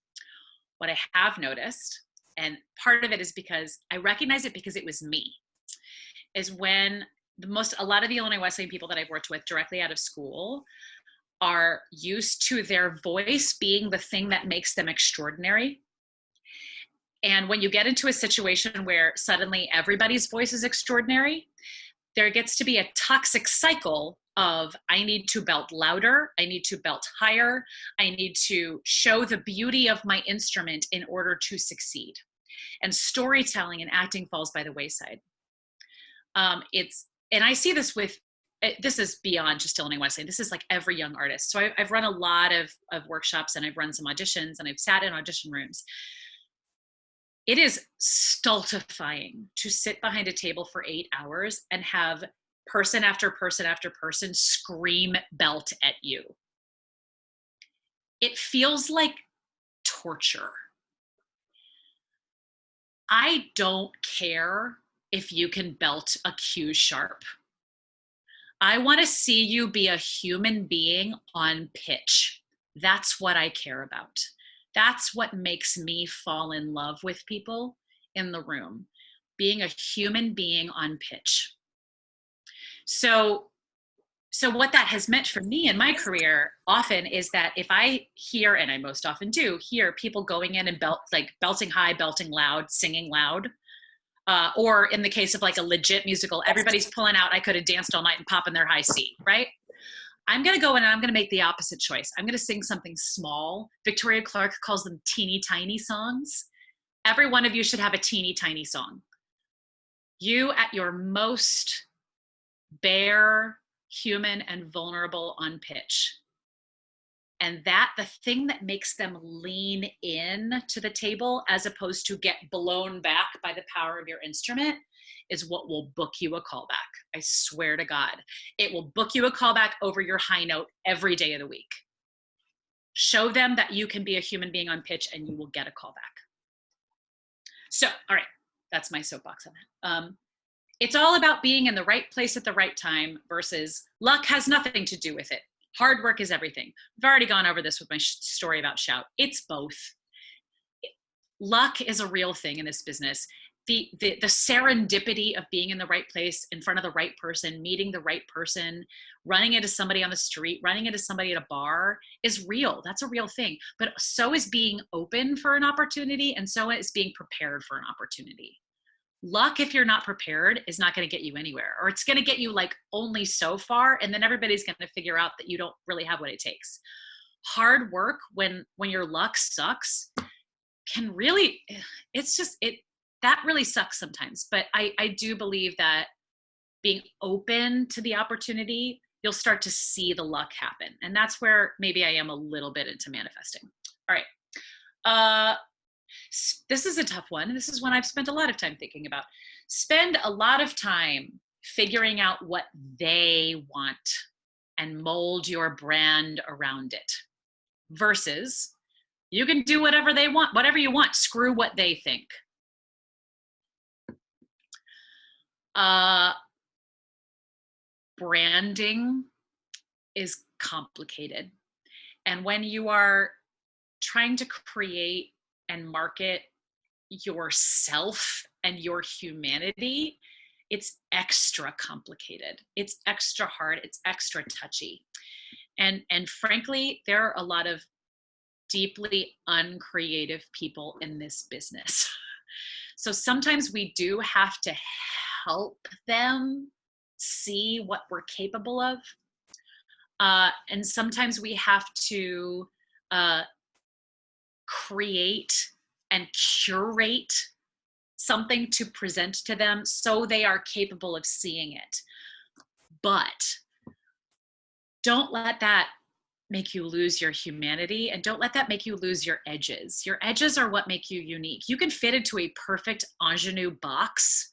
What I have noticed, and part of it is because I recognize it because it was me, is when a lot of the Illinois Wesleyan people that I've worked with directly out of school are used to their voice being the thing that makes them extraordinary. And when you get into a situation where suddenly everybody's voice is extraordinary, there gets to be a toxic cycle of, I need to belt louder, I need to belt higher, I need to show the beauty of my instrument in order to succeed. And storytelling and acting falls by the wayside. And I see this this is beyond just Illinois Wesleyan. This is like every young artist. So I've run a lot of workshops, and I've run some auditions, and I've sat in audition rooms. It is stultifying to sit behind a table for 8 hours and have person after person after person scream belt at you. It feels like torture. I don't care if you can belt a cue sharp. I want to see you be a human being on pitch. That's what I care about. That's what makes me fall in love with people in the room, being a human being on pitch. So what that has meant for me in my career often is that if I hear, and I most often do, hear people going in and belting high, belting loud, singing loud, or in the case of like a legit musical, everybody's pulling out I Could Have Danced All Night and popping their high C, right? I'm going to go in and I'm going to make the opposite choice. I'm going to sing something small. Victoria Clark calls them teeny tiny songs. Every one of you should have a teeny tiny song. You at your most bare, human, and vulnerable on pitch. And the thing that makes them lean in to the table as opposed to get blown back by the power of your instrument is what will book you a callback. I swear to God, it will book you a callback over your high note every day of the week. Show them that you can be a human being on pitch and you will get a callback. So, all right, that's my soapbox on that. It's all about being in the right place at the right time versus luck has nothing to do with it. Hard work is everything. I've already gone over this with my story about Shout. It's both. Luck is a real thing in this business. The serendipity of being in the right place, in front of the right person, meeting the right person, running into somebody on the street, running into somebody at a bar is real. That's a real thing. But so is being open for an opportunity, and so is being prepared for an opportunity. Luck, if you're not prepared, is not going to get you anywhere, or it's going to get you like only so far, and then everybody's going to figure out that you don't really have what it takes. Hard work, when your luck sucks, can really, that really sucks sometimes. But I do believe that being open to the opportunity, you'll start to see the luck happen, and that's where maybe I am a little bit into manifesting. All right. This is a tough one. This is one I've spent a lot of time thinking about. Spend a lot of time figuring out what they want and mold your brand around it. Versus, you can do whatever they want, whatever you want. Screw what they think. Branding is complicated. And when you are trying to create and market yourself and your humanity, it's extra complicated. It's extra hard. It's extra touchy. And frankly, there are a lot of deeply uncreative people in this business. So sometimes we do have to help them see what we're capable of. And sometimes we have to create and curate something to present to them so they are capable of seeing it. But don't let that make you lose your humanity, and don't let that make you lose your edges. Your edges are what make you unique. You can fit into a perfect ingenue box,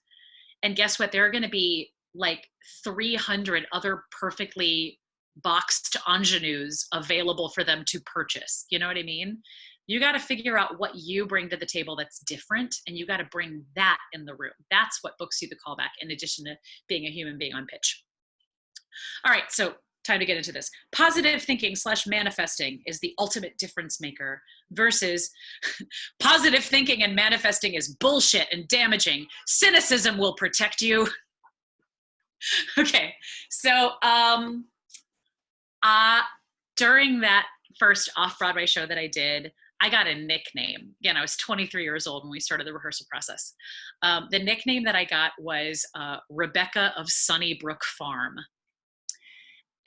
and guess what? There are going to be like 300 other perfectly boxed ingenues available for them to purchase. You know what I mean? You got to figure out what you bring to the table that's different, and you got to bring that in the room. That's what books you the callback, in addition to being a human being on pitch. All right, so time to get into this. Positive thinking / manifesting is the ultimate difference maker versus positive thinking and manifesting is bullshit and damaging. Cynicism will protect you. Okay, so during that first off-Broadway show that I did, I got a nickname. Again, I was 23 years old when we started the rehearsal process. The nickname that I got was Rebecca of Sunnybrook Farm.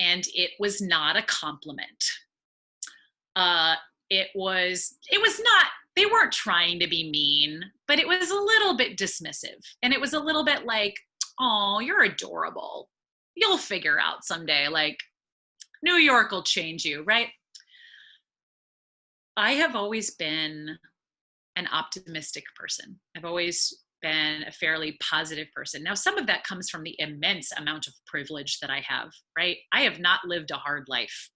And it was not a compliment. It was not, they weren't trying to be mean, but it was a little bit dismissive. And it was a little bit like, oh, you're adorable. You'll figure out someday, like New York will change you, right? I have always been an optimistic person. I've always been a fairly positive person. Now, some of that comes from the immense amount of privilege that I have, right? I have not lived a hard life.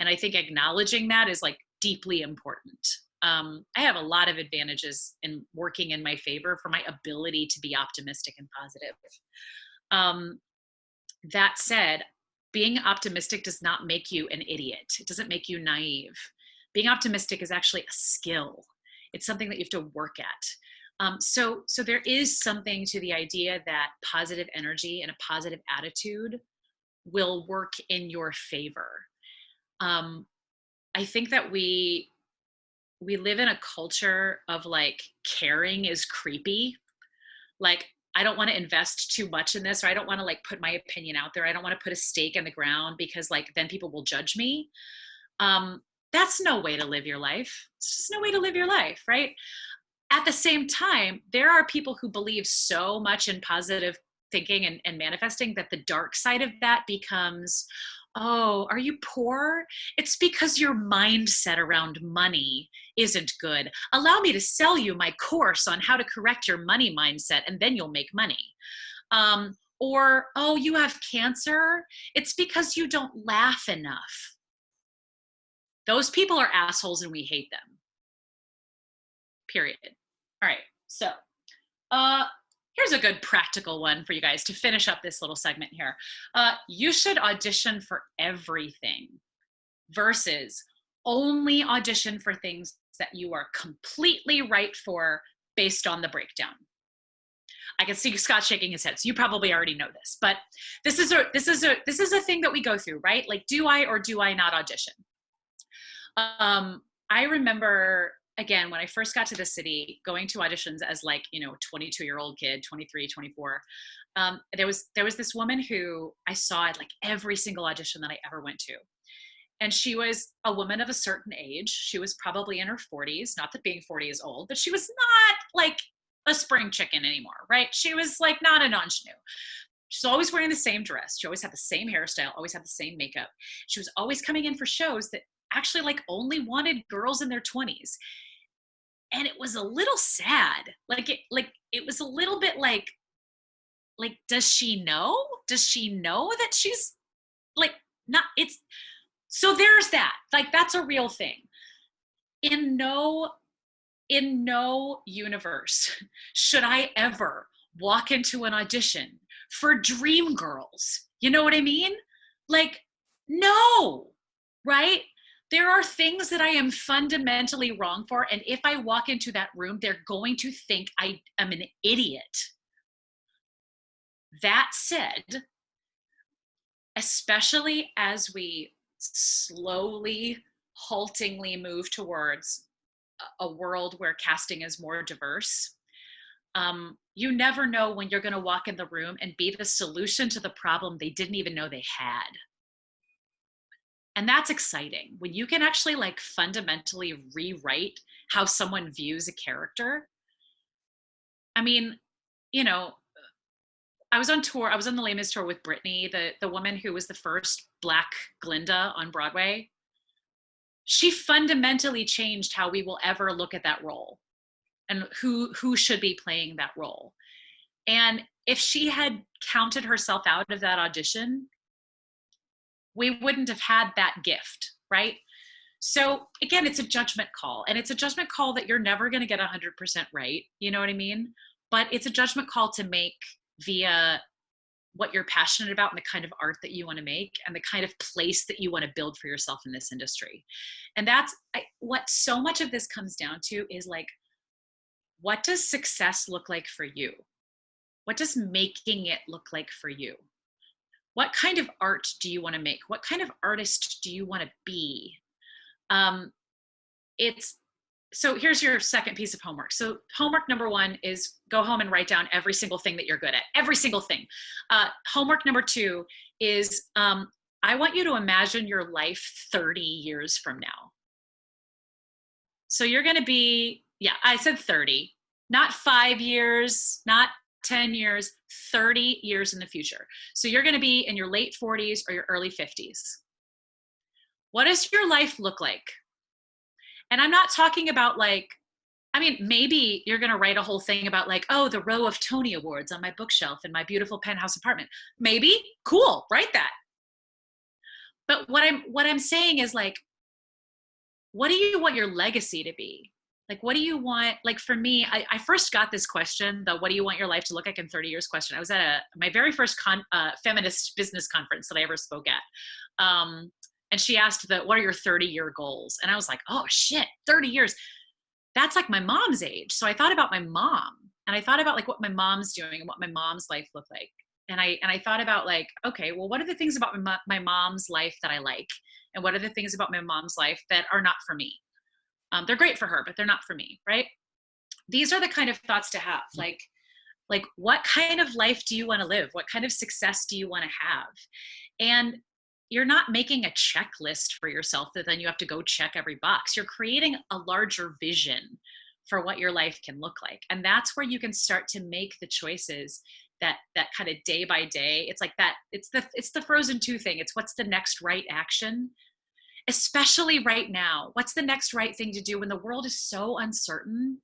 And I think acknowledging that is like deeply important. I have a lot of advantages in working in my favor for my ability to be optimistic and positive. That said, being optimistic does not make you an idiot. It doesn't make you naive. Being optimistic is actually a skill. It's something that you have to work at. So there is something to the idea that positive energy and a positive attitude will work in your favor. I think that we live in a culture of like caring is creepy. Like, I don't want to invest too much in this, or I don't want to like put my opinion out there. I don't want to put a stake in the ground because like then people will judge me. That's no way to live your life. It's just no way to live your life, right? At the same time, there are people who believe so much in positive thinking and manifesting that the dark side of that becomes, oh, are you poor? It's because your mindset around money isn't good. Allow me to sell you my course on how to correct your money mindset, and then you'll make money. Or, oh, you have cancer? It's because you don't laugh enough. Those people are assholes and we hate them. Period. All right, so here's a good practical one for you guys to finish up this little segment here. You should audition for everything versus only audition for things that you are completely right for based on the breakdown. I can see Scott shaking his head, so you probably already know this, but this is a thing that we go through, right? Like, do I or do I not audition? I remember, again, when I first got to the city, going to auditions as like, 22-year-old kid, 23, 24. There was this woman who I saw at like every single audition that I ever went to. And she was a woman of a certain age. She was probably in her 40s, not that being 40 is old, but she was not like a spring chicken anymore, right? She was like not an ingenue. She's always wearing the same dress. She always had the same hairstyle, always had the same makeup. She was always coming in for shows that actually like only wanted girls in their 20s. And it was a little sad. It was a little bit like, does she know? Does she know that she's like not, it's, so there's that, like, that's a real thing. In no universe should I ever walk into an audition for dream girls. You know what I mean? Like, no, right? There are things that I am fundamentally wrong for. And if I walk into that room, they're going to think I am an idiot. That said, especially as we slowly, haltingly move towards a world where casting is more diverse, you never know when you're going to walk in the room and be the solution to the problem they didn't even know they had. And that's exciting when you can actually like fundamentally rewrite how someone views a character. I mean, you know, I was on tour. I was on the Les Mis tour with Brittany, the woman who was the first Black Glinda on Broadway. She fundamentally changed how we will ever look at that role and who should be playing that role. And if she had counted herself out of that audition, we wouldn't have had that gift, right? So again, it's a judgment call, and it's a judgment call that you're never going to get 100% right. You know what I mean? But it's a judgment call to make via what you're passionate about and the kind of art that you want to make and the kind of place that you want to build for yourself in this industry. And that's what so much of this comes down to is like, what does success look like for you? What does making it look like for you? What kind of art do you want to make? What kind of artist do you want to be? So here's your second piece of homework. So homework number 1 is go home and write down every single thing that you're good at, every single thing. Homework number 2 is I want you to imagine your life 30 years from now. So you're going to be, yeah, I said 30, not 5 years, not 10 years, 30 years in the future. So you're going to be in your late 40s or your early 50s. What does your life look like? And I'm not talking about like, I mean, maybe you're going to write a whole thing about like, oh, the row of Tony Awards on my bookshelf in my beautiful penthouse apartment. Maybe, cool, write that. But what I'm saying is like, what do you want your legacy to be? Like, what do you want? Like for me, I first got this question, the what do you want your life to look like in 30 years question. I was at my very first feminist business conference that I ever spoke at. And she asked what are your 30-year goals? And I was like, oh shit, 30 years. That's like my mom's age. So I thought about my mom and I thought about like what my mom's doing and what my mom's life looked like. And I thought about like, okay, well, what are the things about my mom's life that I like? And what are the things about my mom's life that are not for me? They're great for her, but they're not for me, right? These are the kind of thoughts to have. Like what kind of life do you want to live? What kind of success do you want to have? And you're not making a checklist for yourself that then you have to go check every box. You're creating a larger vision for what your life can look like. And that's where you can start to make the choices that kind of day by day. It's like that. It's the Frozen 2 thing. It's what's the next right action, especially right now. What's the next right thing to do when the world is so uncertain?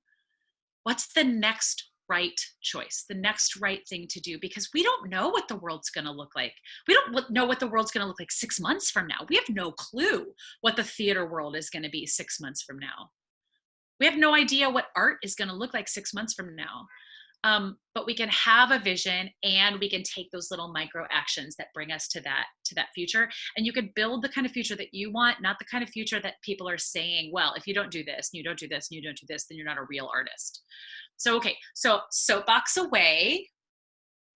What's the next right choice, the next right thing to do? Because we don't know what the world's going to look like. We don't know what the world's going to look like 6 months from now. We have no clue what the theater world is going to be 6 months from now. We have no idea what art is going to look like 6 months from now. But we can have a vision and we can take those little micro actions that bring us to that future. And you can build the kind of future that you want, not the kind of future that people are saying, well, if you don't do this, and you don't do this, and you don't do this, then you're not a real artist. So, okay, so soapbox away.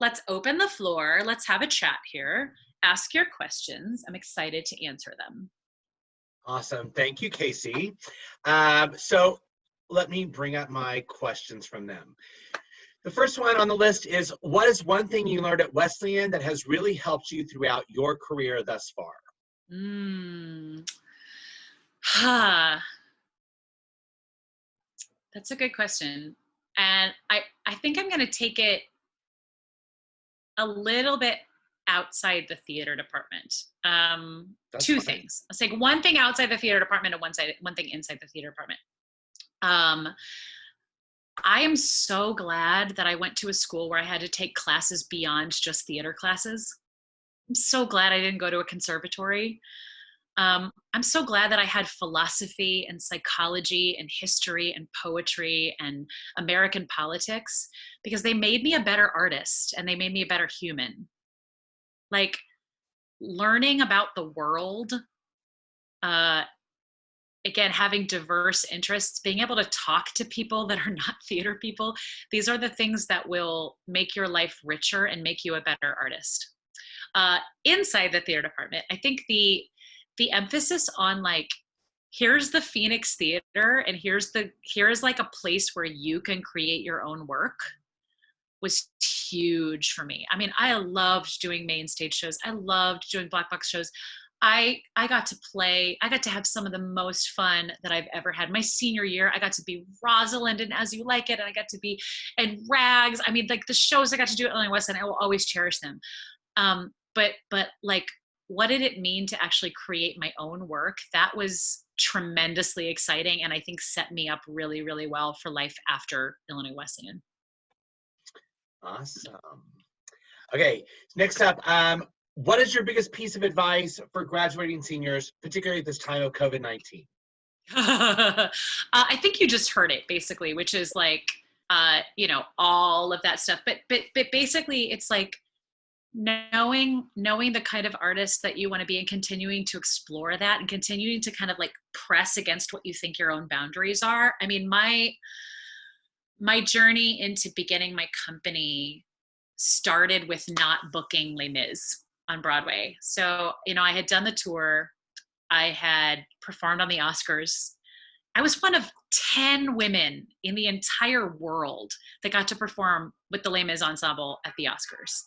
Let's open the floor. Let's have a chat here. Ask your questions. I'm excited to answer them. Awesome. Thank you, Casey. So let me bring up my questions from them. The first one on the list is, what is one thing you learned at Wesleyan that has really helped you throughout your career thus far? That's a good question. And I think I'm going to take it a little bit outside the theater department. Two things. I'll say one thing outside the theater department and one thing inside the theater department. I am so glad that I went to a school where I had to take classes beyond just theater classes. I'm so glad I didn't go to a conservatory. I'm so glad that I had philosophy and psychology and history and poetry and American politics, because they made me a better artist and they made me a better human. Like learning about the world, again, having diverse interests, being able to talk to people that are not theater people, these are the things that will make your life richer and make you a better artist. Inside the theater department, I think the emphasis on like, here's the Phoenix Theater and here's like a place where you can create your own work was huge for me. I mean, I loved doing main stage shows. I loved doing black box shows. I got to play, I got to have some of the most fun that I've ever had. My senior year, I got to be Rosalind and As You Like It, and I got to be in Rags. I mean, like the shows I got to do at Illinois West, and I will always cherish them. But like, what did it mean to actually create my own work? That was tremendously exciting, and I think set me up really, really well for life after Illinois Wesleyan. Awesome. Okay, next up, what is your biggest piece of advice for graduating seniors, particularly at this time of COVID-19? I think you just heard it basically, which is like, all of that stuff. But basically, it's like knowing the kind of artist that you want to be and continuing to explore that and continuing to kind of like press against what you think your own boundaries are. I mean, my journey into beginning my company started with not booking Les Mis on Broadway. So, I had done the tour. I had performed on the Oscars. I was one of 10 women in the entire world that got to perform with the Les Mis ensemble at the Oscars.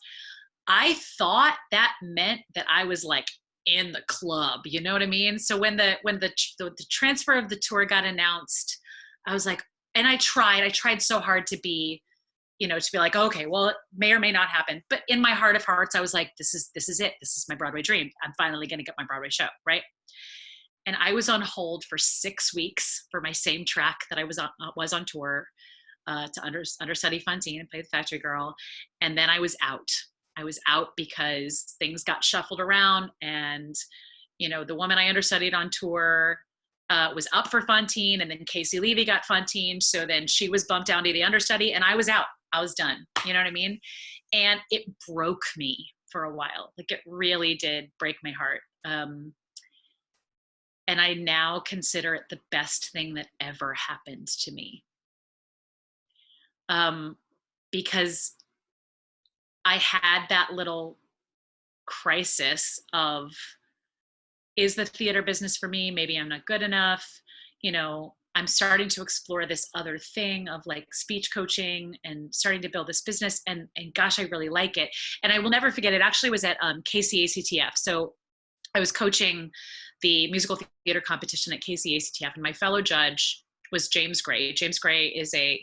I thought that meant that I was like in the club, you know what I mean? So when the transfer of the tour got announced, I was like, and I tried so hard to be like, okay, well, it may or may not happen. But in my heart of hearts, I was like, this is it. This is my Broadway dream. I'm finally going to get my Broadway show, right? And I was on hold for 6 weeks for my same track that I was on tour to understudy Fantine and play the factory girl. And then I was out. I was out because things got shuffled around, and the woman I understudied on tour was up for Fantine, and then Casey Levy got Fantine. So then she was bumped down to the understudy, and I was out. I was done. You know what I mean? And it broke me for a while. Like it really did break my heart. And I now consider it the best thing that ever happened to me. Because I had that little crisis of, is the theater business for me? Maybe I'm not good enough. I'm starting to explore this other thing of like speech coaching and starting to build this business. And gosh, I really like it. And I will never forget, it actually was at KCACTF. So I was coaching the musical theater competition at KCACTF, and my fellow judge was James Gray. James Gray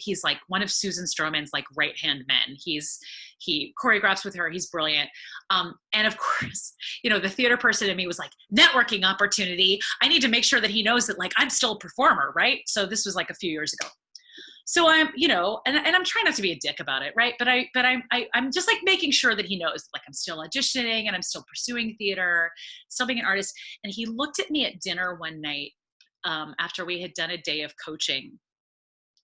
he's like one of Susan Stroman's like right-hand men. He choreographs with her. He's brilliant. And of course, the theater person in me was like, networking opportunity. I need to make sure that he knows that like I'm still a performer, right? So this was like a few years ago. So I'm, and I'm trying not to be a dick about it, right? But I'm just like making sure that he knows like I'm still auditioning and I'm still pursuing theater, still being an artist. And he looked at me at dinner one night after we had done a day of coaching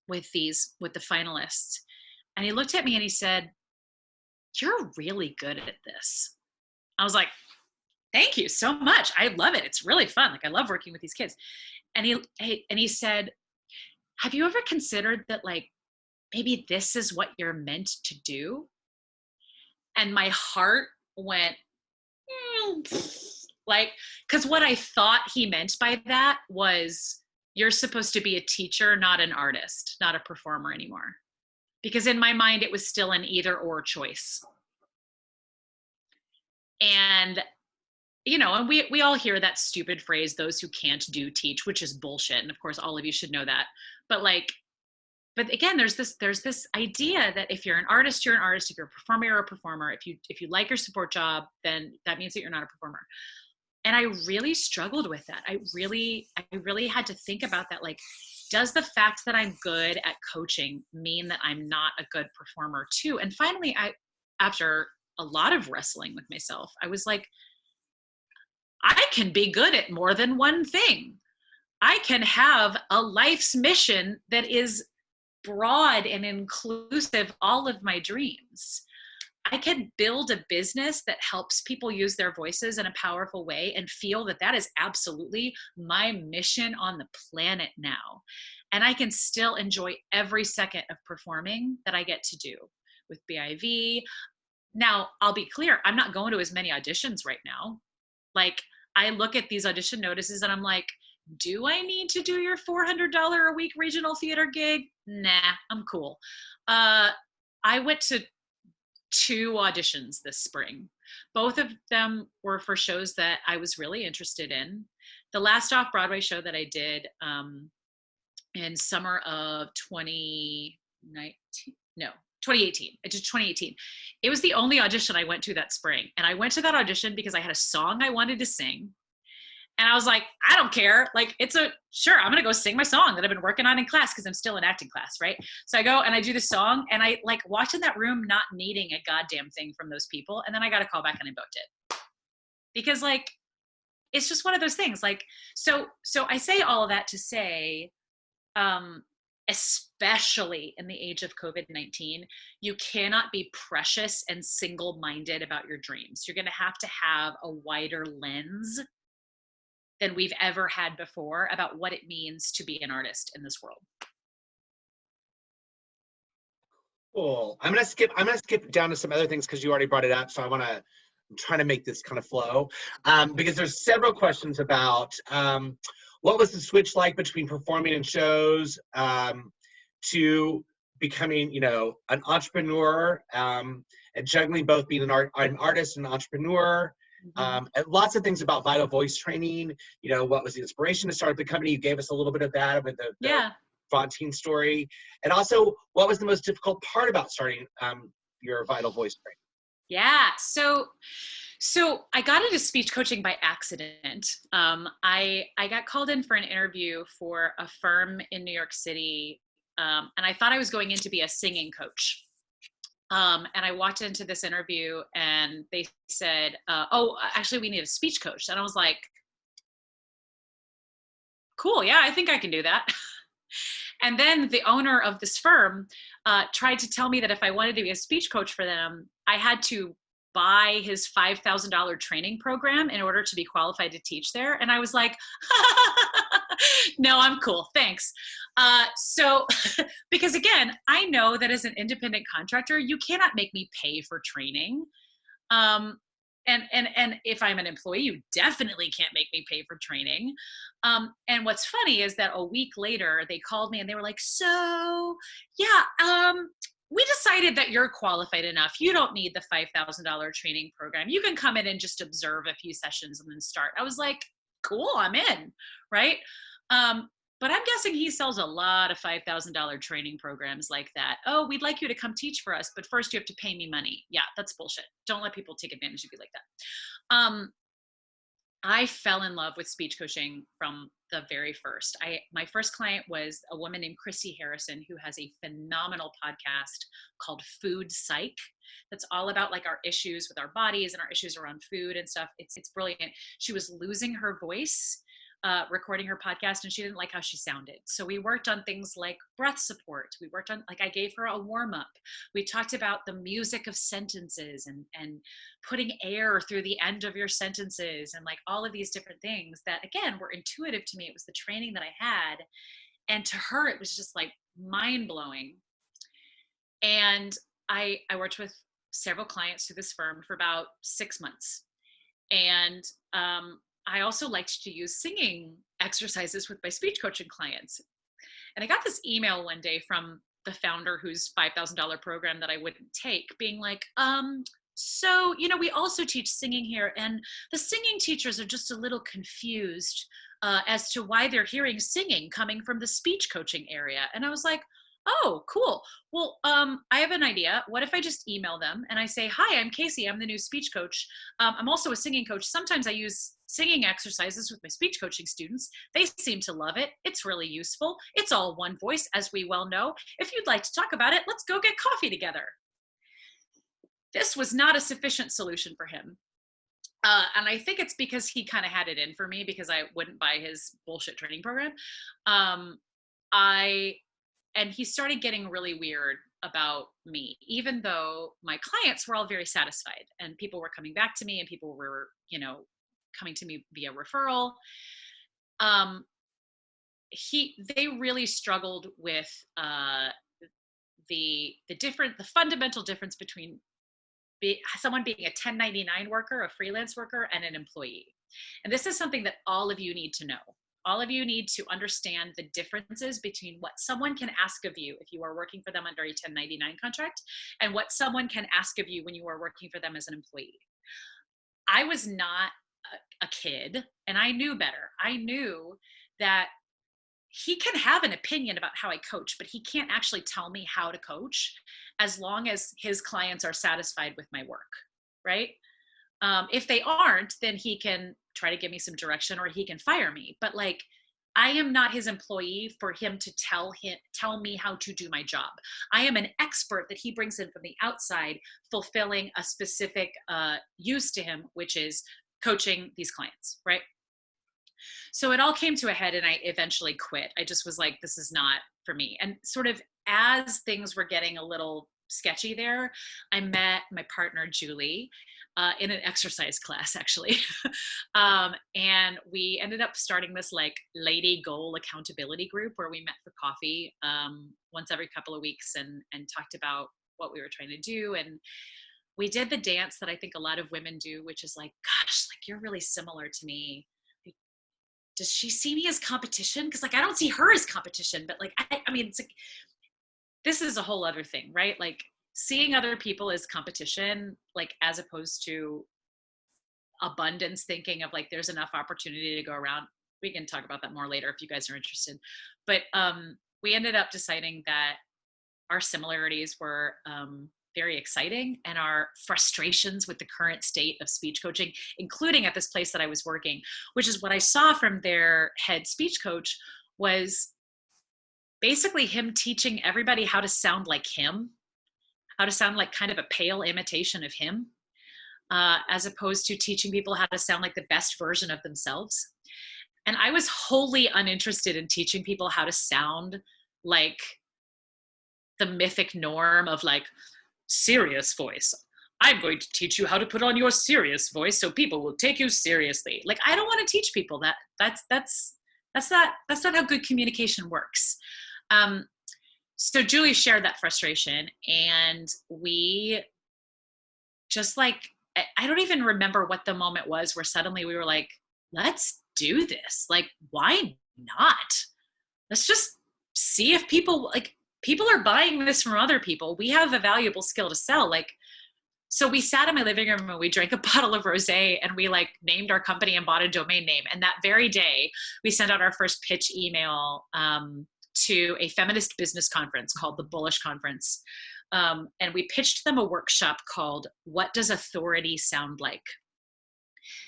with the finalists. And he looked at me and he said, "You're really good at this." I was like, "Thank you so much. I love it. It's really fun. Like I love working with these kids." And he said, "Have you ever considered that like maybe this is what you're meant to do?" And my heart went like, because what I thought he meant by that was, you're supposed to be a teacher, not an artist, not a performer anymore. Because in my mind, it was still an either or choice. And, and we all hear that stupid phrase, those who can't do teach, which is bullshit. And of course, all of you should know that. But again, there's this idea that if you're an artist, you're an artist. If you're a performer, you're a performer. If you like your support job, then that means that you're not a performer. And I really struggled with that. I really had to think about that. Like, does the fact that I'm good at coaching mean that I'm not a good performer too? And finally, after a lot of wrestling with myself, I was like, I can be good at more than one thing. I can have a life's mission that is broad and inclusive, all of my dreams. I can build a business that helps people use their voices in a powerful way and feel that that is absolutely my mission on the planet now. And I can still enjoy every second of performing that I get to do with BIV. Now, I'll be clear, I'm not going to as many auditions right now. Like, I look at these audition notices and I'm like, do I need to do your $400 a week regional theater gig? Nah, I'm cool. I went to 2 auditions this spring. Both of them were for shows that I was really interested in. The last off-Broadway show that I did in summer of 2018. I did 2018. It was the only audition I went to that spring. And I went to that audition because I had a song I wanted to sing. And I was like, I don't care. Like, sure, I'm going to go sing my song that I've been working on in class because I'm still in acting class, right? So I go and I do the song, and I like walked in that room not needing a goddamn thing from those people. And then I got a call back and I booked it. Because like, it's just one of those things. Like, so I say all of that to say, especially in the age of COVID-19, you cannot be precious and single-minded about your dreams. You're going to have a wider lens than we've ever had before about what it means to be an artist in this world. Cool. I'm gonna skip down to some other things because you already brought it up. So I'm trying to make this kind of flow because there's several questions about what was the switch like between performing in shows to becoming, an entrepreneur and juggling both being an artist and an entrepreneur. And lots of things about vital voice training. What was the inspiration to start the company? You gave us a little bit of that with the Fontaine story. And also, what was the most difficult part about starting your vital voice training? Yeah. So I got into speech coaching by accident. I got called in for an interview for a firm in New York City. And I thought I was going in to be a singing coach. And I walked into this interview and they said, oh, actually we need a speech coach. And I was like, cool. Yeah, I think I can do that. And then the owner of this firm tried to tell me that if I wanted to be a speech coach for them, I had to buy his $5,000 training program in order to be qualified to teach there. And I was like, no, I'm cool. Thanks. So, because again, I know that as an independent contractor, you cannot make me pay for training. And if I'm an employee, you definitely can't make me pay for training. And what's funny is that a week later, they called me and they were like, so yeah, we decided that you're qualified enough. You don't need the $5,000 training program. You can come in and just observe a few sessions and then start. I was like, cool, I'm in, right? But I'm guessing he sells a lot of $5,000 training programs like that. Oh, we'd like you to come teach for us, but first you have to pay me money. Yeah, that's bullshit. Don't let people take advantage of you like that. I fell in love with speech coaching from the very first. My first client was a woman named Chrissy Harrison, who has a phenomenal podcast called Food Psych. That's all about like our issues with our bodies and our issues around food and stuff. It's brilliant. She was losing her voice recording her podcast, and she didn't like how she sounded. So we worked on things like breath support. We worked on, like, I gave her a warm up. We talked about the music of sentences and putting air through the end of your sentences and like all of these different things that, again, were intuitive to me. It was the training that I had. And to her, it was just like mind blowing. And I worked with several clients through this firm for about 6 months. And I also liked to use singing exercises with my speech coaching clients. And I got this email one day from the founder whose $5,000 program that I wouldn't take, being like, so, we also teach singing here, and the singing teachers are just a little confused as to why they're hearing singing coming from the speech coaching area. And I was like, oh, cool. Well, I have an idea. What if I just email them and I say, hi, I'm Casey. I'm the new speech coach. I'm also a singing coach. Sometimes I use singing exercises with my speech coaching students. They seem to love it. It's really useful. It's all one voice, as we well know. If you'd like to talk about it, let's go get coffee together. This was not a sufficient solution for him. And I think it's because he kind of had it in for me because I wouldn't buy his bullshit training program. And he started getting really weird about me, even though my clients were all very satisfied and people were coming back to me and people were, coming to me via referral. They really struggled with the fundamental difference between someone being a 1099 worker, a freelance worker, and an employee. And this is something that all of you need to know. all of you need to understand the differences between what someone can ask of you if you are working for them under a 1099 contract and what someone can ask of you when you are working for them as an employee. I was not a kid, and I knew better. I knew that he can have an opinion about how I coach, but he can't actually tell me how to coach as long as his clients are satisfied with my work, right? If they aren't, then he can try to give me some direction or he can fire me. But like, I am not his employee for him to tell me how to do my job. I am an expert that he brings in from the outside, fulfilling a specific use to him, which is coaching these clients, right? So it all came to a head and I eventually quit. I just was like, this is not for me. And sort of as things were getting a little sketchy there, I met my partner, Julie, in an exercise class, actually. And we ended up starting this like lady goal accountability group where we met for coffee once every couple of weeks and talked about what we were trying to do. And we did the dance that I think a lot of women do, which is like, gosh, like you're really similar to me. Does she see me as competition? Because like I don't see her as competition, but like I mean, it's like this is a whole other thing, right? Like seeing other people as competition, like as opposed to abundance thinking of like there's enough opportunity to go around. We can talk about that more later if you guys are interested. But we ended up deciding that our similarities were very exciting, and our frustrations with the current state of speech coaching, including at this place that I was working, which is what I saw from their head speech coach, was basically him teaching everybody how to sound like him, how to sound like kind of a pale imitation of him, as opposed to teaching people how to sound like the best version of themselves. And I was wholly uninterested in teaching people how to sound like the mythic norm of like serious voice. I'm going to teach you how to put on your serious voice so people will take you seriously. Like, I don't want to teach people that. That's not how good communication works. So Julie shared that frustration, and we just like, I don't even remember what the moment was where suddenly we were like, let's do this. Like, why not? Let's just see if people are buying this from other people. We have a valuable skill to sell. Like, so we sat in my living room and we drank a bottle of rosé and we like named our company and bought a domain name. And that very day we sent out our first pitch email to a feminist business conference called the Bullish Conference. And we pitched them a workshop called What Does Authority Sound Like?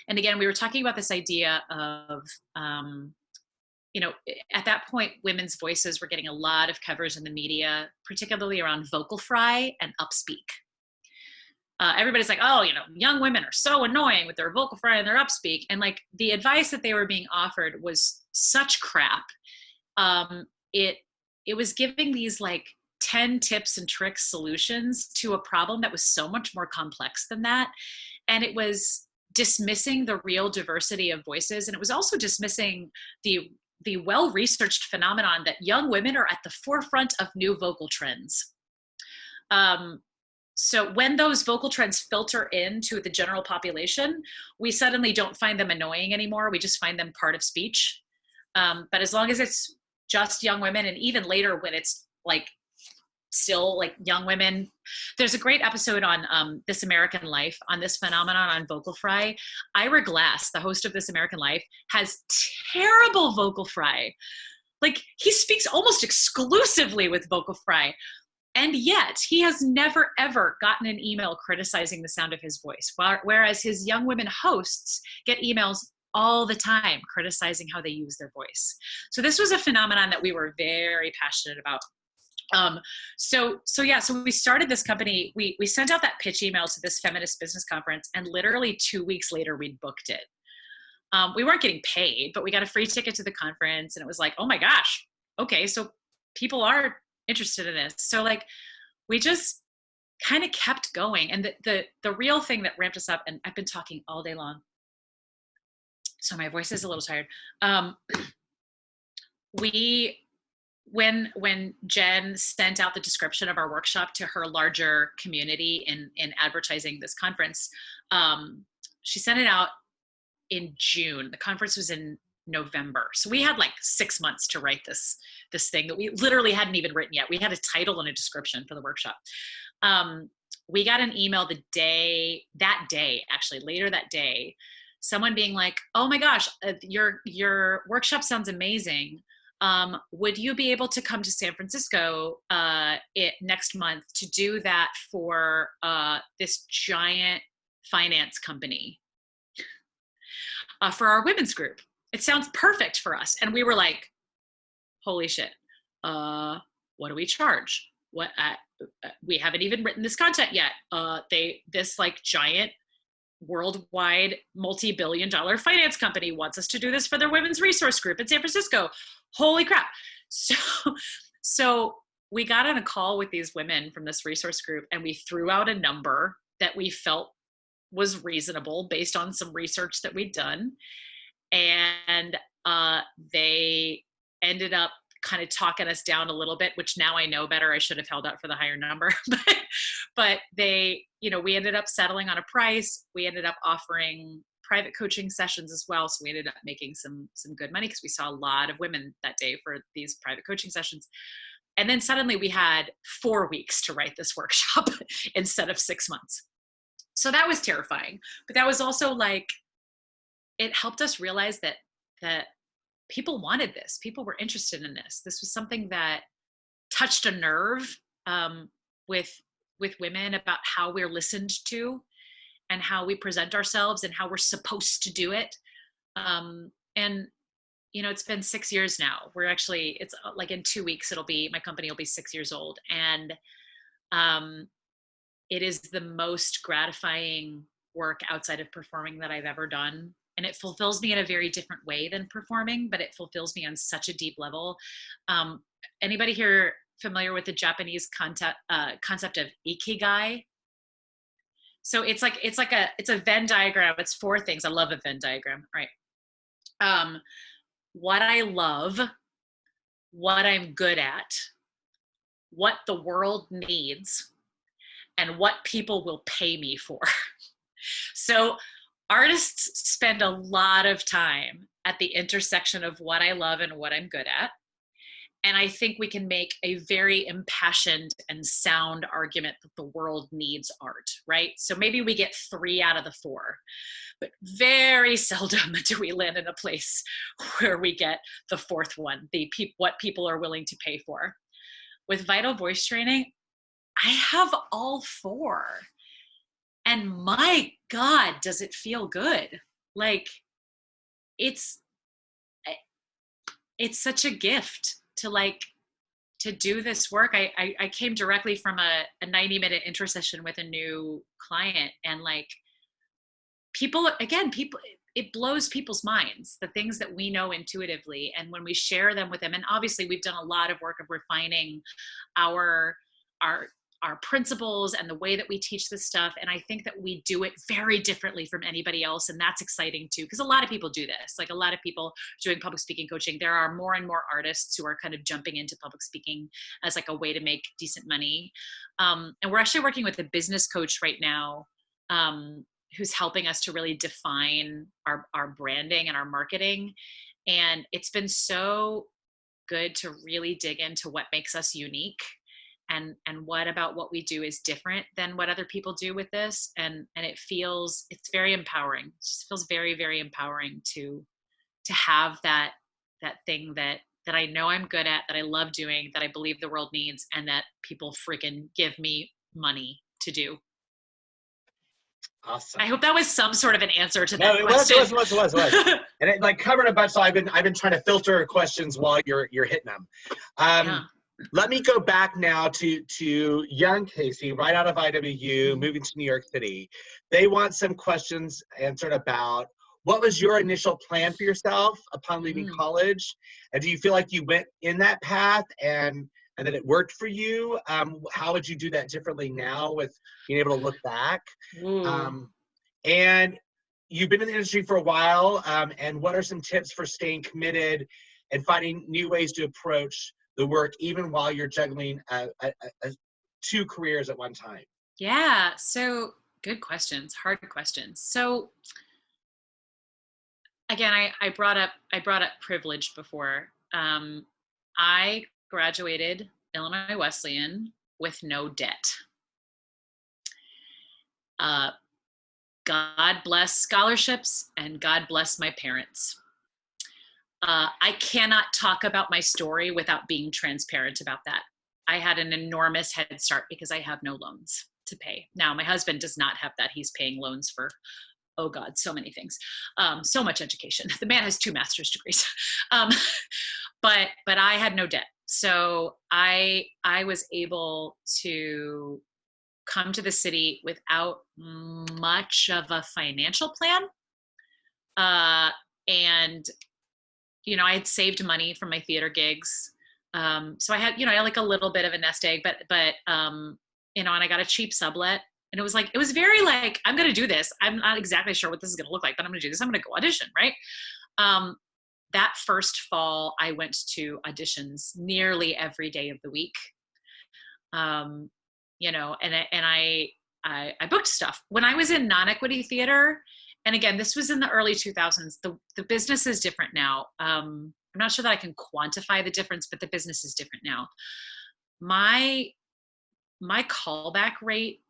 And again, we were talking about this idea of, at that point, women's voices were getting a lot of coverage in the media, particularly around vocal fry and upspeak. Everybody's like, oh, young women are so annoying with their vocal fry and their upspeak. And like the advice that they were being offered was such crap. It was giving these like 10 tips and tricks solutions to a problem that was so much more complex than that. And it was dismissing the real diversity of voices. And it was also dismissing the well-researched phenomenon that young women are at the forefront of new vocal trends. So when those vocal trends filter into the general population, we suddenly don't find them annoying anymore. We just find them part of speech. But as long as it's just young women, and even later when it's like still like young women, there's a great episode on This American Life on this phenomenon on vocal fry. Ira Glass, the host of This American Life, has terrible vocal fry. Like he speaks almost exclusively with vocal fry. And yet he has never, ever gotten an email criticizing the sound of his voice. Whereas his young women hosts get emails all the time criticizing how they use their voice. So this was a phenomenon that we were very passionate about. So we started this company. We sent out that pitch email to this feminist business conference, and literally 2 weeks later we'd booked it. We weren't getting paid, but we got a free ticket to the conference, and it was like, oh my gosh, okay, so people are interested in this. So like, we just kind of kept going. And the real thing that ramped us up, and I've been talking all day long, so my voice is a little tired. When Jen sent out the description of our workshop to her larger community in advertising this conference, she sent it out in June. The conference was in November. So we had like 6 months to write this thing that we literally hadn't even written yet. We had a title and a description for the workshop. We got an email later that day, someone being like, "Oh my gosh, your workshop sounds amazing. Would you be able to come to San Francisco next month to do that for this giant finance company for our women's group? It sounds perfect for us." And we were like, "Holy shit! What do we charge? What? We haven't even written this content yet. This like giant worldwide multi-billion-dollar finance company wants us to do this for their women's resource group in San Francisco. Holy crap!" So we got on a call with these women from this resource group, and we threw out a number that we felt was reasonable based on some research that we'd done. And they ended up kind of talking us down a little bit, which now I know better. I should have held out for the higher number, but they, we ended up settling on a price. We ended up offering private coaching sessions as well. So we ended up making some good money because we saw a lot of women that day for these private coaching sessions. And then suddenly we had 4 weeks to write this workshop instead of 6 months. So that was terrifying, but that was also like, it helped us realize that people wanted this. People were interested in this. This was something that touched a nerve with women about how we're listened to and how we present ourselves and how we're supposed to do it. And it's been 6 years now. It's like in 2 weeks, my company will be 6 years old. And it is the most gratifying work outside of performing that I've ever done. And it fulfills me in a very different way than performing, but it fulfills me on such a deep level. Anybody here familiar with the Japanese concept of ikigai? So it's a Venn diagram. It's 4 things. I love a Venn diagram. All right. What I love, what I'm good at, what the world needs, and what people will pay me for. So artists spend a lot of time at the intersection of what I love and what I'm good at. And I think we can make a very impassioned and sound argument that the world needs art, right? So maybe we get 3 out of the 4, but very seldom do we land in a place where we get the 4th one, what people are willing to pay for. With Vital Voice Training, I have all 4. And my God, does it feel good? Like it's such a gift to do this work. I came directly from a 90-minute intro session with a new client, and like people, it blows people's minds, the things that we know intuitively. And when we share them with them, and obviously we've done a lot of work of refining our principles and the way that we teach this stuff. And I think that we do it very differently from anybody else. And that's exciting too, because a lot of people do this. Like a lot of people doing public speaking coaching. There are more and more artists who are kind of jumping into public speaking as like a way to make decent money. And we're actually working with a business coach right now who's helping us to really define our branding and our marketing. And it's been so good to really dig into what makes us unique. And what about what we do is different than what other people do with this. And it's very empowering. It just feels very, very empowering to have that thing that I know I'm good at, that I love doing, that I believe the world needs, and that people freaking give me money to do. Awesome. I hope that was some sort of an answer to that question. It was. And it like covered a bunch. So I've been trying to filter questions while you're hitting them. Yeah. Let me go back now to young Casey, right out of IWU, moving to New York City. They want some questions answered about what was your initial plan for yourself upon leaving college? And do you feel like you went in that path and that it worked for you? How would you do that differently now with being able to look back? And you've been in the industry for a while. And what are some tips for staying committed and finding new ways to approach the work, even while you're juggling 2 careers at one time? Yeah. So good questions, hard questions. So again, I brought up privilege before. I graduated Illinois Wesleyan with no debt. Uh, God bless scholarships and God bless my parents. I cannot talk about my story without being transparent about that. I had an enormous head start because I have no loans to pay. Now, my husband does not have that. He's paying loans for, oh God, so many things. So much education. The man has 2 master's degrees. um, but I had no debt. So I was able to come to the city without much of a financial plan. And I had saved money from my theater gigs. So I had like a little bit of a nest egg, but and I got a cheap sublet, and it was very like, I'm going to do this. I'm not exactly sure what this is going to look like, but I'm going to do this. I'm going to go audition. Right. That first fall, I went to auditions nearly every day of the week. And I booked stuff when I was in non-equity theater. And again, this was in the early 2000s. The business is different now. I'm not sure that I can quantify the difference, but the business is different now. My callback rate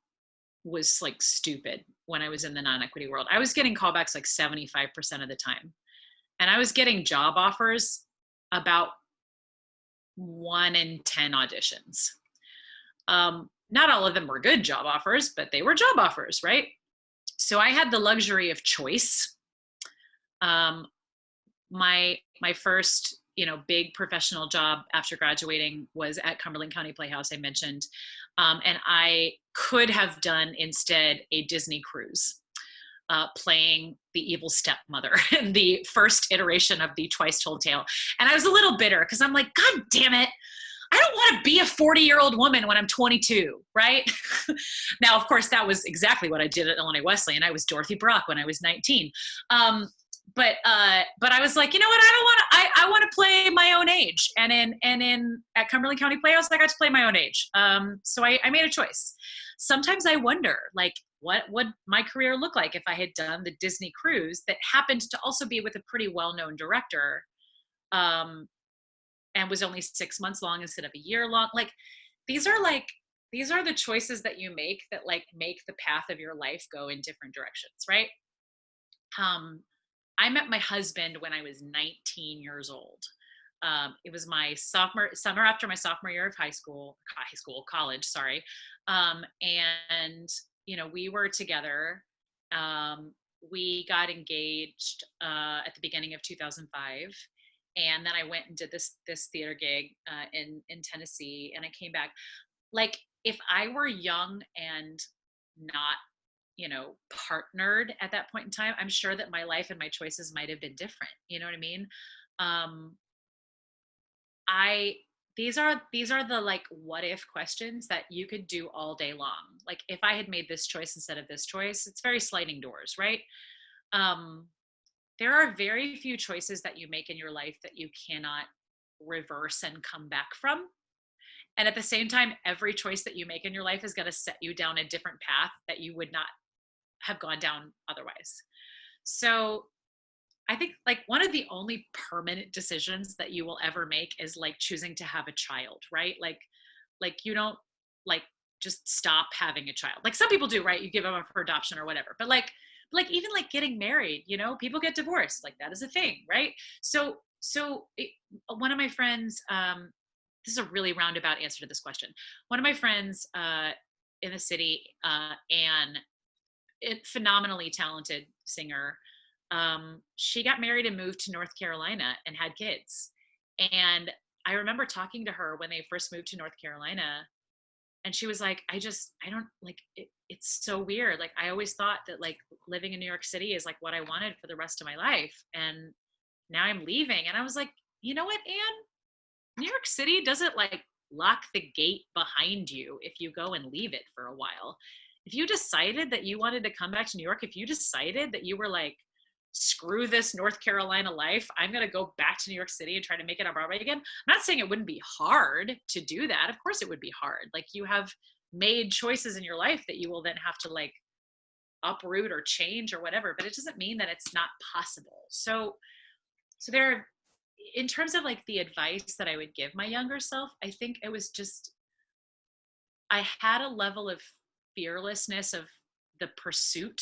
was like stupid when I was in the non-equity world. I was getting callbacks like 75% of the time. And I was getting job offers about 1 in 10 auditions. Not all of them were good job offers, but they were job offers, right? So I had the luxury of choice. My first, big professional job after graduating was at Cumberland County Playhouse, I mentioned. And I could have done instead a Disney cruise, playing the evil stepmother in the first iteration of the Twice Told Tale. And I was a little bitter because I'm like, God damn it. I don't want to be a 40-year-old woman when I'm 22, right? Now, of course, that was exactly what I did at Illinois Wesleyan. I was Dorothy Brock when I was 19. But I was like, you know what? I want to play my own age. And at Cumberland County Playhouse, I got to play my own age. So I made a choice. Sometimes I wonder, like, what would my career look like if I had done the Disney cruise that happened to also be with a pretty well-known director, and was only 6 months long instead of a year long. Like, these are the choices that you make that like make the path of your life go in different directions, right? I met my husband when I was 19 years old. It was my summer after my sophomore year of college, sorry. And, we were together. We got engaged at the beginning of 2005. And then I went and did this theater gig in Tennessee, and I came back. Like, if I were young and not, partnered at that point in time, I'm sure that my life and my choices might have been different. You know what I mean? These are the like what if questions that you could do all day long. Like, if I had made this choice instead of this choice, it's very sliding doors, right? There are very few choices that you make in your life that you cannot reverse and come back from. And at the same time, every choice that you make in your life is going to set you down a different path that you would not have gone down otherwise. So I think like one of the only permanent decisions that you will ever make is like choosing to have a child, right? Like you don't like just stop having a child. Like some people do, right? You give them up for adoption or whatever. But like even like getting married, people get divorced. Like that is a thing, right? So one of my friends, this is a really roundabout answer to this question. One of my friends in the city, Anne, a phenomenally talented singer, she got married and moved to North Carolina and had kids. And I remember talking to her when they first moved to North Carolina, and she was like, I don't like it. It's so weird. Like, I always thought that like living in New York City is like what I wanted for the rest of my life. And now I'm leaving. And I was like, you know what, Anne? New York City doesn't like lock the gate behind you if you go and leave it for a while. If you decided that you wanted to come back to New York, if you decided that you were like, screw this North Carolina life, I'm going to go back to New York City and try to make it on Broadway again. I'm not saying it wouldn't be hard to do that. Of course it would be hard. Like, you have made choices in your life that you will then have to like uproot or change or whatever, but it doesn't mean that it's not possible. So there are, in terms of like the advice that I would give my younger self, I think it was just, I had a level of fearlessness of the pursuit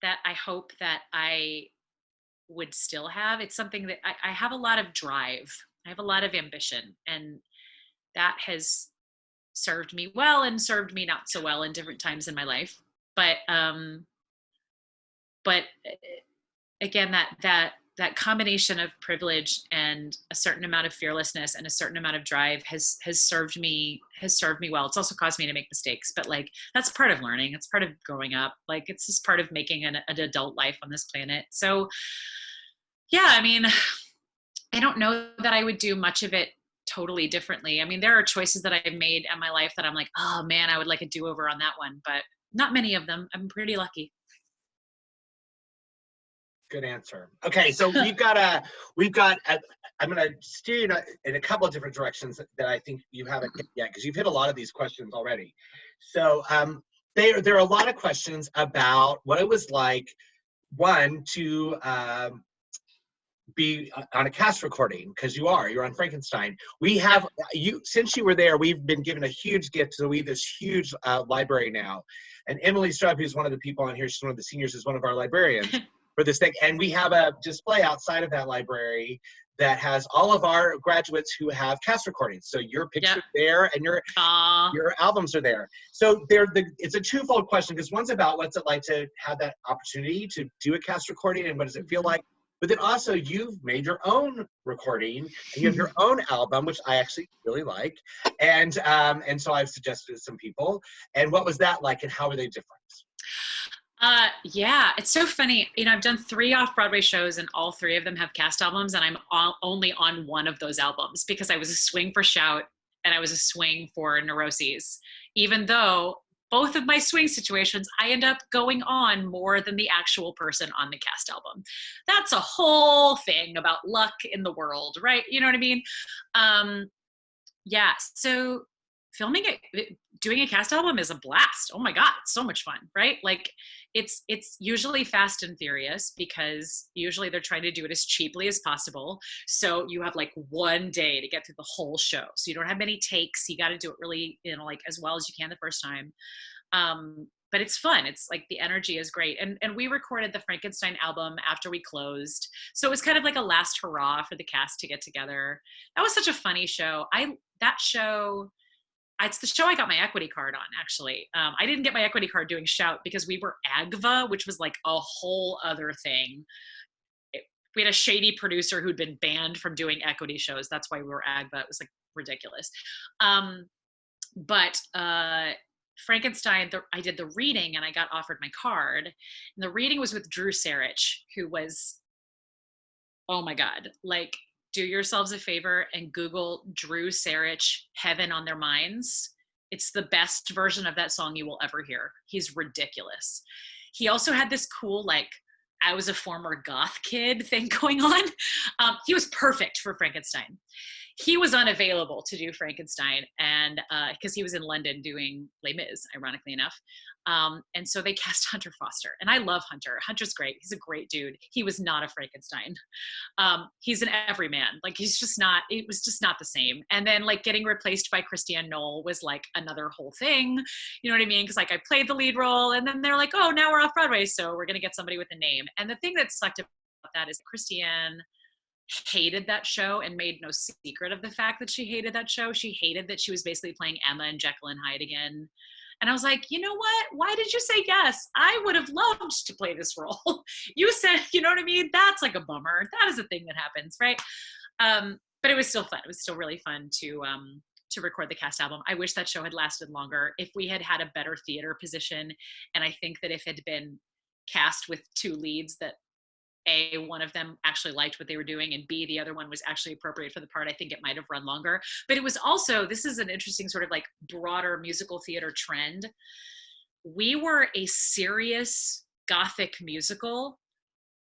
that I hope that I would still have. It's something that I have a lot of drive. I have a lot of ambition, and that has served me well and served me not so well in different times in my life. But again, that combination of privilege and a certain amount of fearlessness and a certain amount of drive has served me well. It's also caused me to make mistakes, but like that's part of learning. It's part of growing up. Like it's just part of making an adult life on this planet. So yeah, I mean, I don't know that I would do much of it totally differently. I mean, there are choices that I've made in my life that I'm like, oh man, I would like a do-over on that one, but not many of them. I'm pretty lucky. Good answer. Okay, so I'm going to steer you in a couple of different directions that I think you haven't hit yet, because you've hit a lot of these questions already. So there are a lot of questions about what it was like, one, to be on a cast recording, because you're on Frankenstein. We have you, since you were there, we've been given a huge gift. So we have this huge library now, and Emily Strubb, who's one of the people on here, she's one of the seniors, is one of our librarians for this thing, and we have a display outside of that library that has all of our graduates who have cast recordings. So your picture's there, and your albums are there. So it's a twofold question, because one's about what's it like to have that opportunity to do a cast recording, and what does it feel like. But then also you've made your own recording, and you have your own album, which I actually really like. And so I've suggested to some people. And what was that like, and how are they different? Yeah, it's so funny. You know, I've done 3 off-Broadway shows, and all 3 of them have cast albums, and I'm only on one of those albums because I was a swing for Shout and I was a swing for Neuroses. Even though both of my swing situations, I end up going on more than the actual person on the cast album. That's a whole thing about luck in the world, right? You know what I mean? Yeah, so filming it, doing a cast album is a blast. Oh my God, it's so much fun, right? Like it's usually fast and furious, because usually they're trying to do it as cheaply as possible. So you have like one day to get through the whole show. So you don't have many takes. You got to do it really, you know, like as well as you can the first time. But it's fun. It's like the energy is great. And we recorded the Frankenstein album after we closed. So it was kind of like a last hurrah for the cast to get together. That was such a funny show. That show, it's the show I got my equity card on, actually. I didn't get my equity card doing Shout because we were AGVA, which was like a whole other thing. We had a shady producer who'd been banned from doing equity shows. That's why we were AGVA. It was like ridiculous. But Frankenstein, I did the reading and I got offered my card. And the reading was with Drew Sarich, who was, oh my God, like, do yourselves a favor and Google Drew Sarich, Heaven on Their Minds. It's the best version of that song you will ever hear. He's ridiculous. He also had this cool, like, I was a former goth kid thing going on. He was perfect for Frankenstein. He was unavailable to do Frankenstein, and because he was in London doing Les Mis, ironically enough. And so they cast Hunter Foster, and I love Hunter. Hunter's great. He's a great dude. He was not a Frankenstein. He's an everyman. Like, he's just not, it was just not the same. And then like getting replaced by Christiane Knoll was like another whole thing. You know what I mean? Because like I played the lead role, and then they're like, oh, now we're off Broadway, so we're going to get somebody with a name. And the thing that sucked about that is Christiane hated that show and made no secret of the fact that she hated that show. She hated that she was basically playing Emma and Jekyll and Hyde again. And I was like, you know what? Why did you say yes? I would have loved to play this role. You said, you know what I mean? That's like a bummer. That is a thing that happens, right? But it was still fun. It was still really fun to record the cast album. I wish that show had lasted longer. If we had had a better theater position, and I think that if it had been cast with 2 leads that A, one of them actually liked what they were doing, and B, the other one was actually appropriate for the part, I think it might have run longer. But it was also, this is an interesting sort of like broader musical theater trend. We were a serious Gothic musical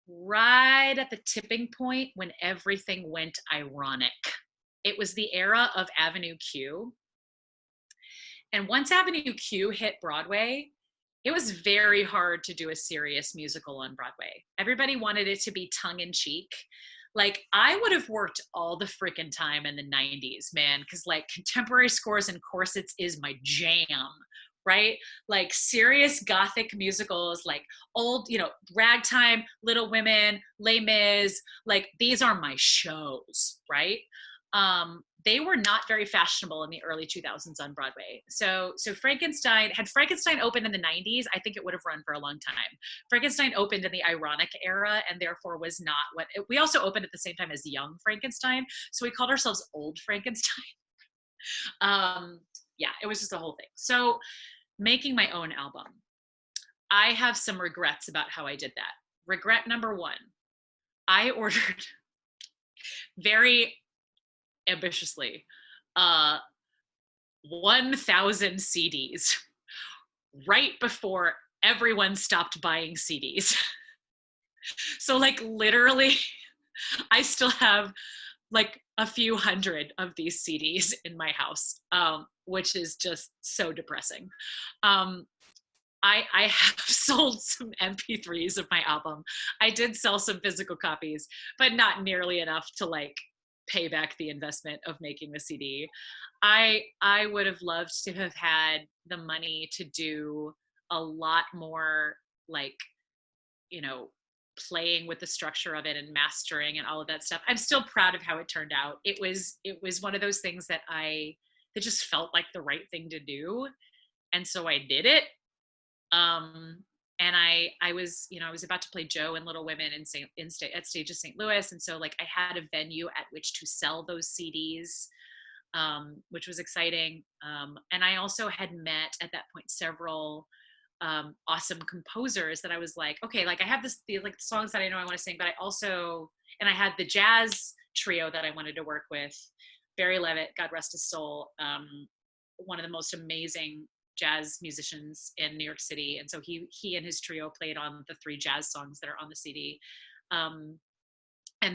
right at the tipping point when everything went ironic. It was the era of Avenue Q. And once Avenue Q hit Broadway, it was very hard to do a serious musical on Broadway. Everybody wanted it to be tongue in cheek. Like, I would have worked all the freaking time in the 90s, man, because like contemporary scores and corsets is my jam, right? Like serious Gothic musicals, like old, Ragtime, Little Women, Les Mis, like these are my shows, right? They were not very fashionable in the early 2000s on Broadway. So had Frankenstein opened in the 90s, I think it would have run for a long time. Frankenstein opened in the ironic era and therefore was not we also opened at the same time as Young Frankenstein. So we called ourselves Old Frankenstein. Yeah, it was just a whole thing. So making my own album, I have some regrets about how I did that. Regret number one, I ordered very ambitiously 1,000 CDs right before everyone stopped buying CDs. So like literally I still have like a few hundred of these CDs in my house, which is just so depressing. I have sold some MP3s of my album. I did sell some physical copies, but not nearly enough to like pay back the investment of making the CD. I would have loved to have had the money to do a lot more like, playing with the structure of it and mastering and all of that stuff. I'm still proud of how it turned out. It was one of those things that just felt like the right thing to do. And so I did it. And I was about to play Joe in Little Women at Stages St. Louis. And so like I had a venue at which to sell those CDs, which was exciting. And I also had met at that point several awesome composers that I was like, okay, like I have the songs that I know I want to sing, but I had the jazz trio that I wanted to work with, Barry Levitt, God rest his soul, one of the most amazing jazz musicians in New York City. And so he and his trio played on the 3 jazz songs that are on the CD. And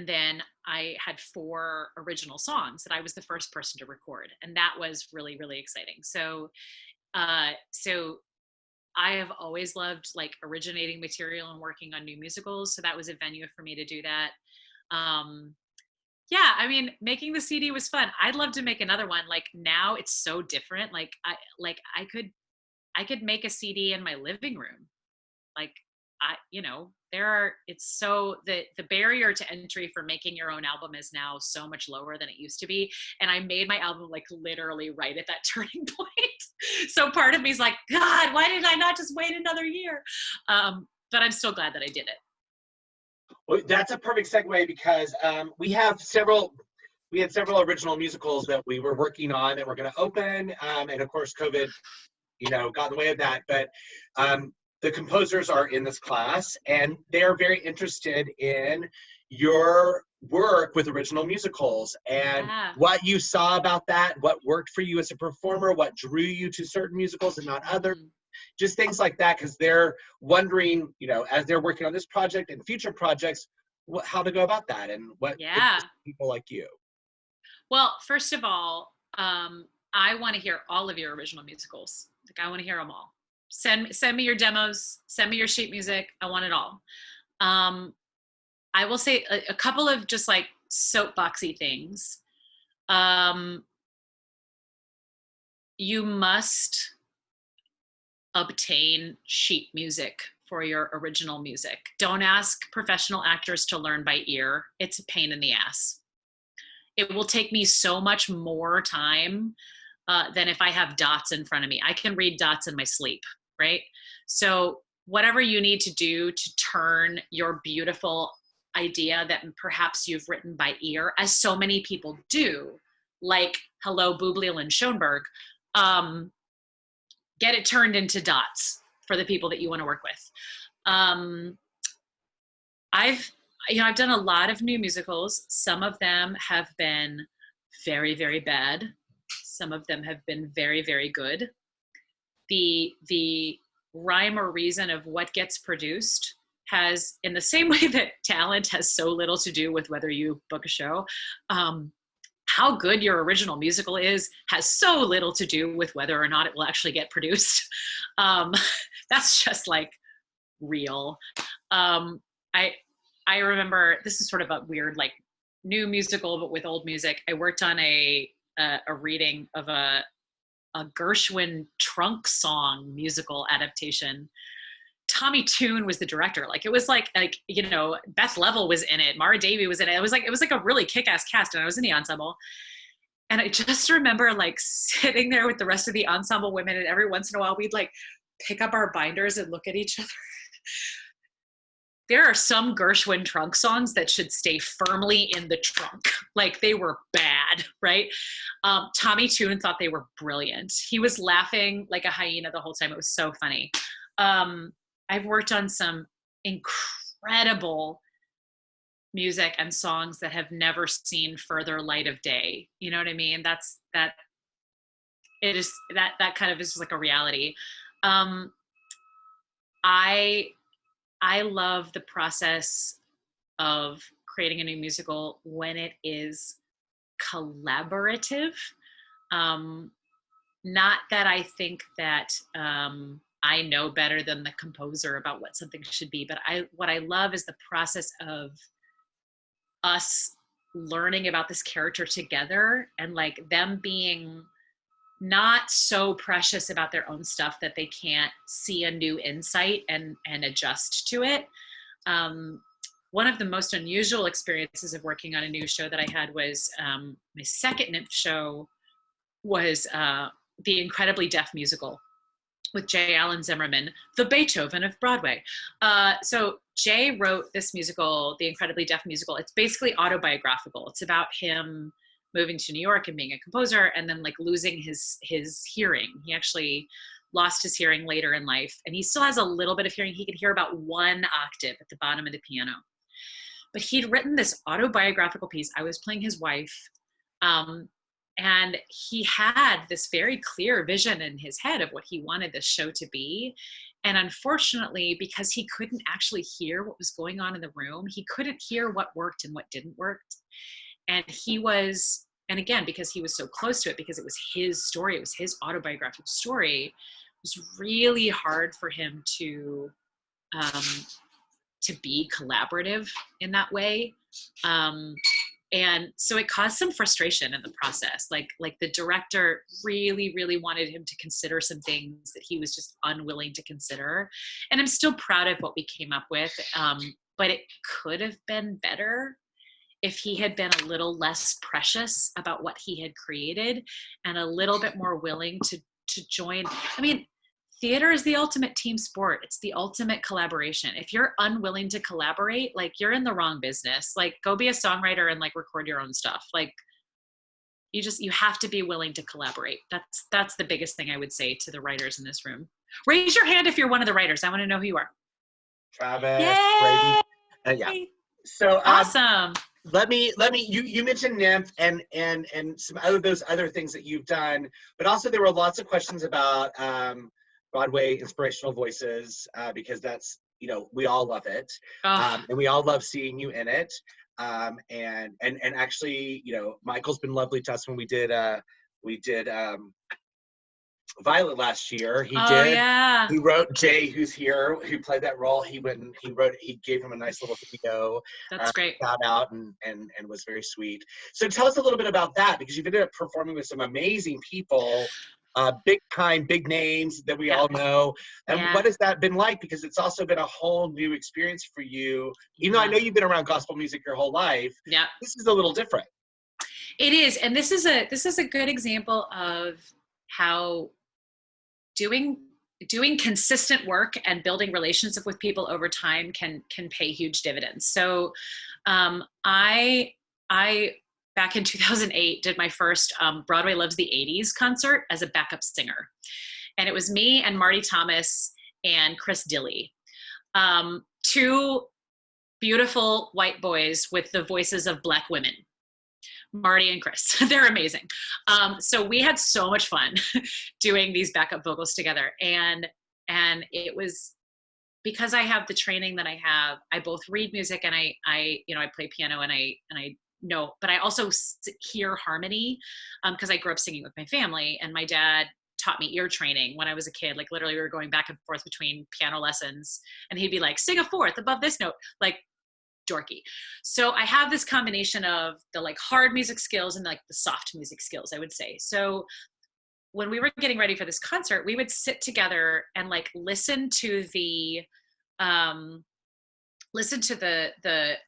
then I had 4 original songs that I was the first person to record. And that was really, really exciting. So I have always loved like originating material and working on new musicals. So that was a venue for me to do that. Yeah, I mean, making the CD was fun. I'd love to make another one. Like now it's so different. Like I could make a CD in my living room. Like the barrier to entry for making your own album is now so much lower than it used to be. And I made my album like literally right at that turning point. So part of me is like, God, why did I not just wait another year? But I'm still glad that I did it. Well, that's a perfect segue because we had several original musicals that we were working on that were going to open, and of course COVID got in the way of that. But the composers are in this class and they're very interested in your work with original musicals and what you saw about that, what worked for you as a performer, what drew you to certain musicals and not others. Just things like that, because they're wondering, as they're working on this project and future projects, how to go about that and what people like you. Well, first of all, I want to hear all of your original musicals. Like I want to hear them all. Send me your demos. Send me your sheet music. I want it all. I will say a couple of just like soapboxy things. You must obtain sheet music for your original music. Don't ask professional actors to learn by ear. It's a pain in the ass. It will take me so much more time than if I have dots in front of me. I can read dots in my sleep, right? So whatever you need to do to turn your beautiful idea that perhaps you've written by ear, as so many people do, like Hello, Bublé and Schoenberg, get it turned into dots for the people that you want to work with. I've done a lot of new musicals. Some of them have been very, very bad. Some of them have been very, very good. The rhyme or reason of what gets produced has, in the same way that talent has so little to do with whether you book a show, how good your original musical is has so little to do with whether or not it will actually get produced. That's just like real. I remember, this is sort of a weird like new musical, but with old music. I worked on a reading of a Gershwin trunk song musical adaptation. Tommy Tune was the director. Like it was like you know, Beth Level was in it, Mara Davey was in it. It was like a really kick-ass cast, and I was in the ensemble. And I just remember like sitting there with the rest of the ensemble women, and every once in a while we'd like pick up our binders and look at each other. There are some Gershwin trunk songs that should stay firmly in the trunk. Like they were bad, right? Tommy Tune thought they were brilliant. He was laughing like a hyena the whole time. It was so funny. I've worked on some incredible music and songs that have never seen further light of day. You know what I mean? That kind of is like a reality. I love the process of creating a new musical when it is collaborative. Not that I think that I know better than the composer about what something should be, but what I love is the process of us learning about this character together, and like them being not so precious about their own stuff that they can't see a new insight and adjust to it. One of the most unusual experiences of working on a new show that I had was my second NYMF show was The Incredibly Deaf Musical with J. Allen Zimmerman, the Beethoven of Broadway. So Jay wrote this musical, The Incredibly Deaf Musical. It's basically autobiographical. It's about him moving to New York and being a composer, and then like losing his hearing. He actually lost his hearing later in life, and he still has a little bit of hearing. He could hear about one octave at the bottom of the piano. But he'd written this autobiographical piece. I was playing his wife, and he had this very clear vision in his head of what he wanted this show to be. And unfortunately, because he couldn't actually hear what was going on in the room, he couldn't hear what worked and what didn't work. And and again, because he was so close to it, because it was his story, it was his autobiographical story, it was really hard for him to be collaborative in that way. And so it caused some frustration in the process. Like the director really, really wanted him to consider some things that he was just unwilling to consider. And I'm still proud of what we came up with, but it could have been better if he had been a little less precious about what he had created and a little bit more willing to join. I mean, theater is the ultimate team sport. It's the ultimate collaboration. If you're unwilling to collaborate, like you're in the wrong business. Like go be a songwriter and like record your own stuff. Like you have to be willing to collaborate. That's the biggest thing I would say to the writers in this room. Raise your hand if you're one of the writers. I want to know who you are. Travis, Yay! Brady. Yeah. So awesome. Let me you mentioned NYMF and some those other things that you've done, but also there were lots of questions about Broadway Inspirational Voices, because that's, you know, we all love it, and we all love seeing you in it, and actually, you know, Michael's been lovely to us when we did Violet last year. He wrote Jay, who's here, who played that role. He gave him a nice little video. That's great. Shout out and was very sweet. So tell us a little bit about that, because you've ended up performing with some amazing people, big names that we all know. And what has that been like? Because it's also been a whole new experience for you. Even though I know you've been around gospel music your whole life, this is a little different. It is, and this is a good example of how doing consistent work and building relationship with people over time can pay huge dividends. So I back in 2008 did my first Broadway Loves the 80s concert as a backup singer. And it was me and Marty Thomas and Chris Dilley, two beautiful white boys with the voices of Black women. Marty and Chris, they're amazing. So we had so much fun doing these backup vocals together. And it was because I have the training that I have. I both read music and I play piano and I note, but I also hear harmony because I grew up singing with my family, and my dad taught me ear training when I was a kid. Like literally we were going back and forth between piano lessons, and he'd be like, sing a fourth above this note, like dorky. So I have this combination of the like hard music skills and like the soft music skills, I would say. So when we were getting ready for this concert, we would sit together and like listen to the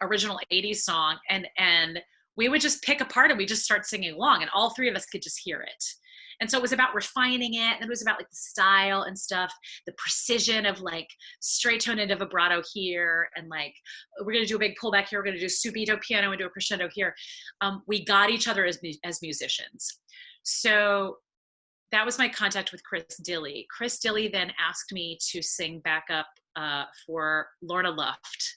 original 80s song, and we would just pick apart and we just start singing along, and all three of us could just hear it. And so it was about refining it, and it was about like the style and stuff, the precision of like straight tone into vibrato here, and like we're gonna do a big pullback here, we're gonna do subito piano and do a crescendo here. We got each other as musicians. So that was my contact with Chris Dilley. Chris Dilley then asked me to sing backup for Lorna Luft,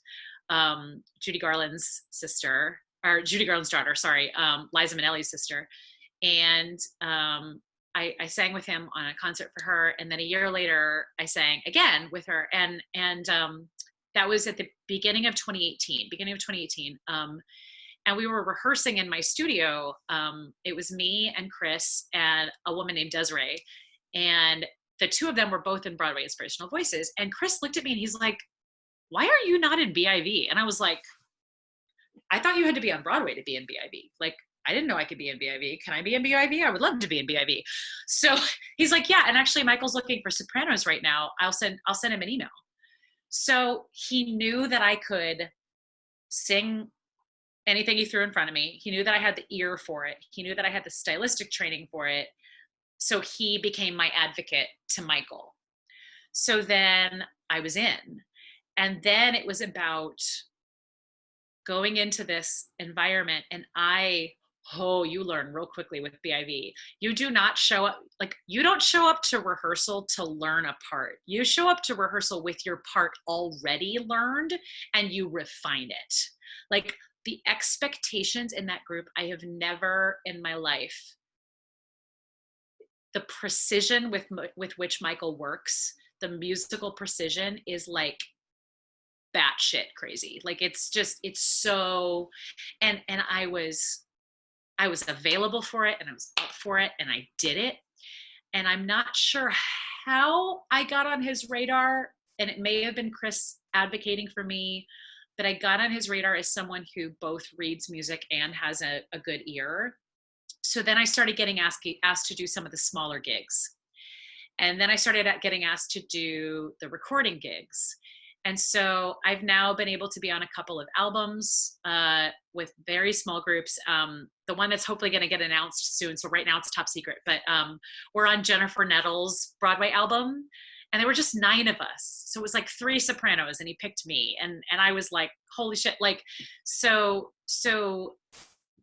Judy Garland's sister, or Judy Garland's daughter, sorry, Liza Minnelli's sister. And I sang with him on a concert for her. And then a year later, I sang again with her. And that was at the beginning of 2018. And we were rehearsing in my studio. It was me and Chris and a woman named Desiree. And the two of them were both in Broadway Inspirational Voices. And Chris looked at me and he's like, why are you not in BIV? And I was like, I thought you had to be on Broadway to be in BIV. Like, I didn't know I could be in BIV. Can I be in BIV? I would love to be in BIV. So he's like, yeah. And actually Michael's looking for sopranos right now. I'll send him an email. So he knew that I could sing anything he threw in front of me. He knew that I had the ear for it. He knew that I had the stylistic training for it. So he became my advocate to Michael. So then I was in. And then it was about going into this environment, and you learn real quickly with BIV. You do not show up, like you don't show up to rehearsal to learn a part. You show up to rehearsal with your part already learned, and you refine it. Like the expectations in that group, I have never in my life, the precision with which Michael works, the musical precision is like batshit crazy. Like it's so, and I was available for it, and I was up for it, and I did it. And I'm not sure how I got on his radar, and it may have been Chris advocating for me, but I got on his radar as someone who both reads music and has a good ear. So then I started getting asked to do some of the smaller gigs. And then I started getting asked to do the recording gigs. And so I've now been able to be on a couple of albums with very small groups. The one that's hopefully going to get announced soon. So right now it's top secret, but we're on Jennifer Nettles' Broadway album, and there were just 9 of us. So it was like 3 sopranos, and he picked me, and I was like, holy shit. Like,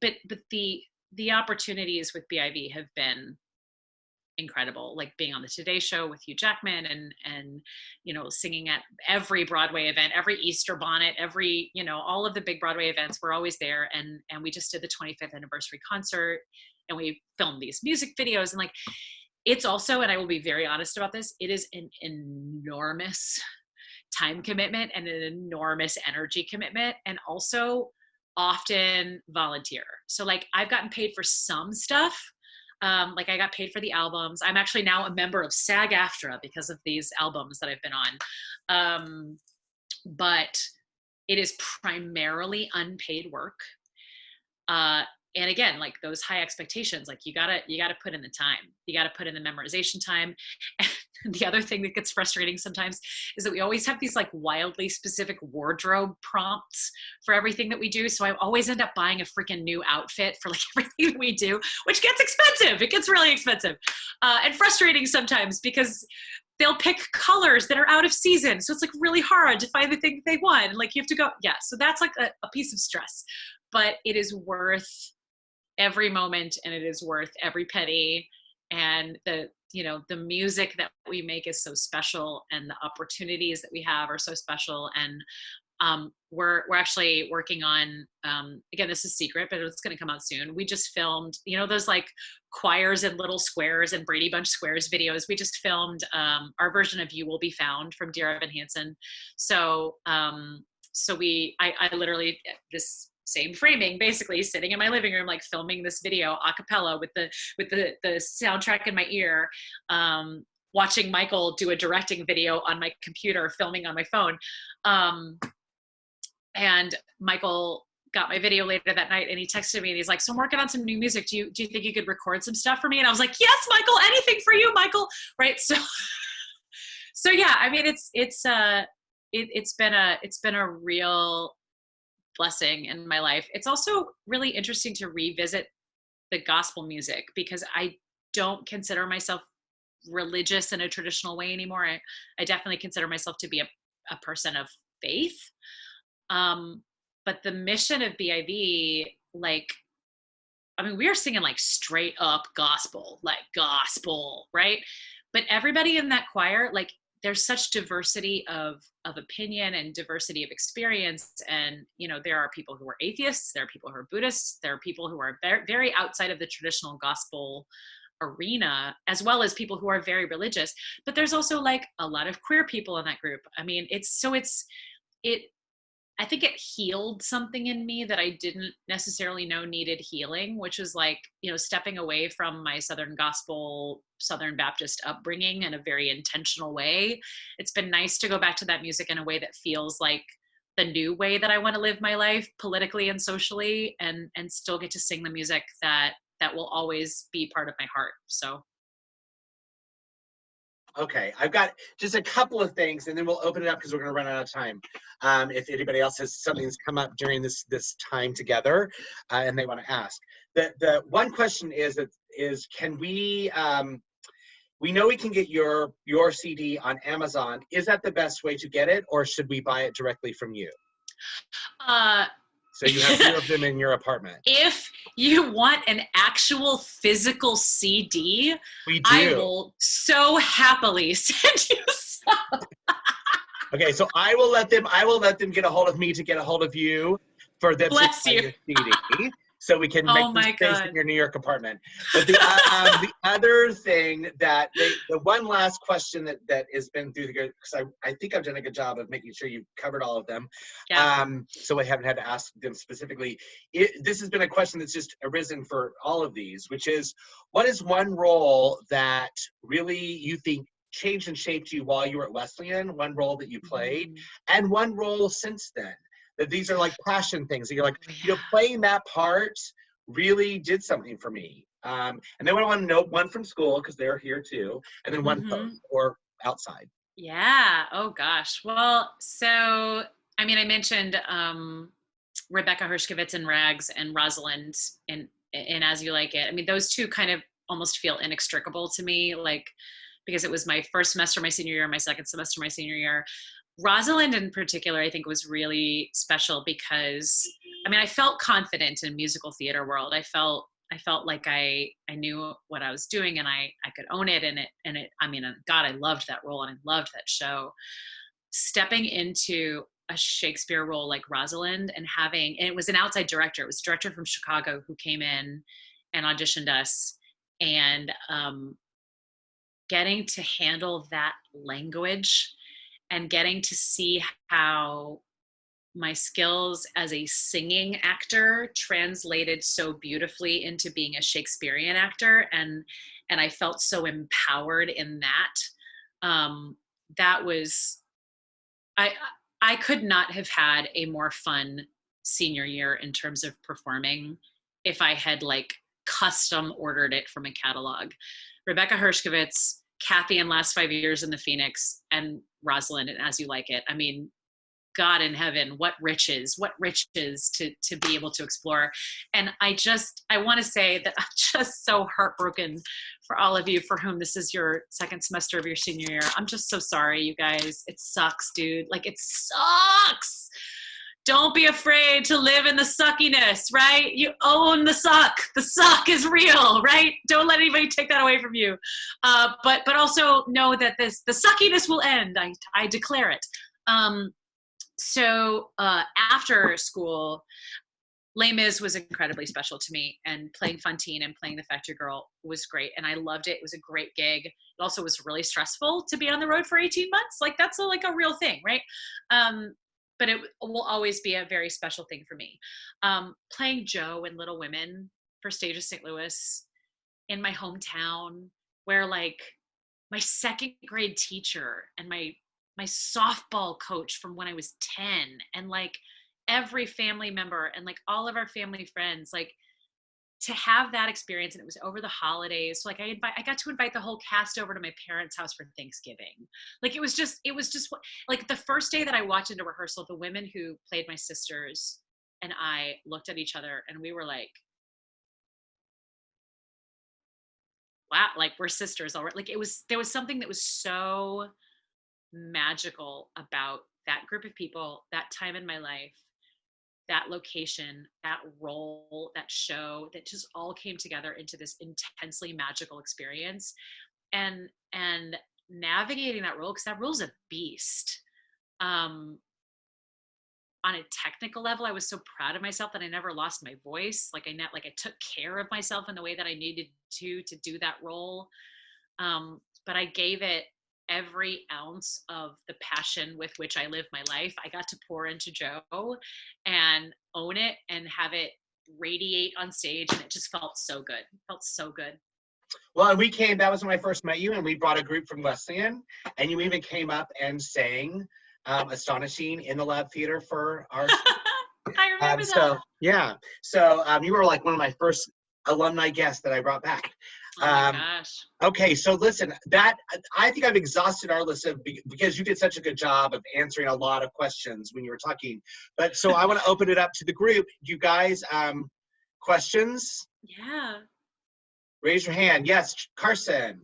but the opportunities with BIV have been incredible, like being on the Today Show with Hugh Jackman, and singing at every Broadway event, every Easter bonnet, every all of the big Broadway events. We're always there, and we just did the 25th anniversary concert, and we filmed these music videos, and like it's also, and I will be very honest about this, it is an enormous time commitment and an enormous energy commitment, and also often volunteer. So like I've gotten paid for some stuff. Like I got paid for the albums. I'm actually now a member of SAG-AFTRA because of these albums that I've been on. But it is primarily unpaid work. And again, like those high expectations, like you gotta put in the time. You gotta put in the memorization time. And the other thing that gets frustrating sometimes is that we always have these like wildly specific wardrobe prompts for everything that we do. So I always end up buying a freaking new outfit for like everything that we do, which gets expensive. It gets really expensive and frustrating sometimes because they'll pick colors that are out of season. So it's like really hard to find the thing that they want. And like you have to go, yeah. So that's like a piece of stress, but it is worth every moment, and it is worth every penny. And the music that we make is so special, and the opportunities that we have are so special. And we're actually working on, again, this is secret, but it's going to come out soon. We just filmed, those like choirs and little squares and Brady Bunch squares videos. We just filmed our version of You Will Be Found from Dear Evan Hansen. So I literally, this same framing, basically sitting in my living room, like filming this video a cappella with the soundtrack in my ear, watching Michael do a directing video on my computer, filming on my phone. And Michael got my video later that night and he texted me and he's like, so I'm working on some new music. Do you think you could record some stuff for me? And I was like, yes, Michael, anything for you, Michael. Right. So yeah, I mean, it's been a real blessing in my life. It's also really interesting to revisit the gospel music because I don't consider myself religious in a traditional way anymore. I definitely consider myself to be a person of faith. But the mission of BIV, like, I mean, we are singing like straight up gospel, right? But everybody in that choir, like, there's such diversity of opinion and diversity of experience. And, you know, there are people who are atheists, there are people who are Buddhists, there are people who are very, very outside of the traditional gospel arena, as well as people who are very religious. But there's also like a lot of queer people in that group. I mean, I think it healed something in me that I didn't necessarily know needed healing, which was like, you know, stepping away from my Southern gospel, Southern Baptist upbringing in a very intentional way. It's been nice to go back to that music in a way that feels like the new way that I want to live my life politically and socially, and still get to sing the music that will always be part of my heart. So. Okay, I've got just a couple of things, and then we'll open it up because we're going to run out of time. If anybody else has something that's come up during this time together, and they want to ask, the one question is can we? We know we can get your CD on Amazon. Is that the best way to get it, or should we buy it directly from you? So you have 2 of them in your apartment. If you want an actual physical CD, we do. I will so happily send you some. Okay, so I will let them get a hold of me to get a hold of you for them Bless to buy you. your CD, so we can make some space in your New York apartment. But the other thing the one last question that has been through because I think I've done a good job of making sure you've covered all of them. Yeah. So I haven't had to ask them specifically. This has been a question that's just arisen for all of these, which is, what is one role that really you think changed and shaped you while you were at Wesleyan, one role that you played, and one role since then? That these are like passion things that you're like, you know, playing that part really did something for me. And then I want to know one from school, because they're here too, and then one post or outside. Yeah. Oh gosh. Well, so I mean, I mentioned Rebecca Hershkovitz in Rags and Rosalind in As You Like It. I mean, those two kind of almost feel inextricable to me, like, because it was my first semester my senior year, my second semester my senior year. Rosalind in particular, I think, was really special because, I mean, I felt confident in musical theater world. I felt like I knew what I was doing, and I could own it. And it, I mean, God, I loved that role and I loved that show. Stepping into a Shakespeare role like Rosalind and it was an outside director. It was a director from Chicago who came in and auditioned us, and getting to handle that language and getting to see how my skills as a singing actor translated so beautifully into being a Shakespearean actor. And I felt so empowered in that. That was, I could not have had a more fun senior year in terms of performing if I had like custom ordered it from a catalog. Rebecca Hershkovitz, Kathy in Last 5 Years in the Phoenix, and Rosalind and As You Like It. I mean, God in heaven, what riches to be able to explore. And I want to say that I'm just so heartbroken for all of you for whom this is your second semester of your senior year. I'm just so sorry, you guys. It sucks, dude. Like, it sucks. Don't be afraid to live in the suckiness, right? You own the suck. The suck is real, right? Don't let anybody take that away from you. But also know that the suckiness will end. I declare it. So after school, Les Mis was incredibly special to me, and playing Fantine and playing the Factory Girl was great, and I loved it. It was a great gig. It also was really stressful to be on the road for 18 months. Like, that's a real thing, right? but it will always be a very special thing for me. Playing Joe in Little Women for Stage of St. Louis in my hometown, where like my second grade teacher and my softball coach from when I was 10, and like every family member and like all of our family friends, like to have that experience. And it was over the holidays. So like I got to invite the whole cast over to my parents' house for Thanksgiving. Like it was just like the first day that I walked into rehearsal, the women who played my sisters and I looked at each other and we were like, wow, like we're sisters already. Like there was something that was so magical about that group of people, that time in my life, that location, that role, that show, that just all came together into this intensely magical experience. And navigating that role, because that role's a beast. On a technical level, I was so proud of myself that I never lost my voice. Like I took care of myself in the way that I needed to do that role. But I gave it every ounce of the passion with which I live my life. I got to pour into Joe and own it and have it radiate on stage. And it just felt so good. It felt so good. Well, and that was when I first met you, and we brought a group from Wesleyan, and you even came up and sang Astonishing in the Lab Theater for our I remember that. Yeah. So you were like one of my first alumni guests that I brought back. Oh my gosh. Okay, so listen, I think I've exhausted our list because you did such a good job of answering a lot of questions when you were talking. But so I want to open it up to the group. You guys, questions? Yeah. Raise your hand. Yes, Carson.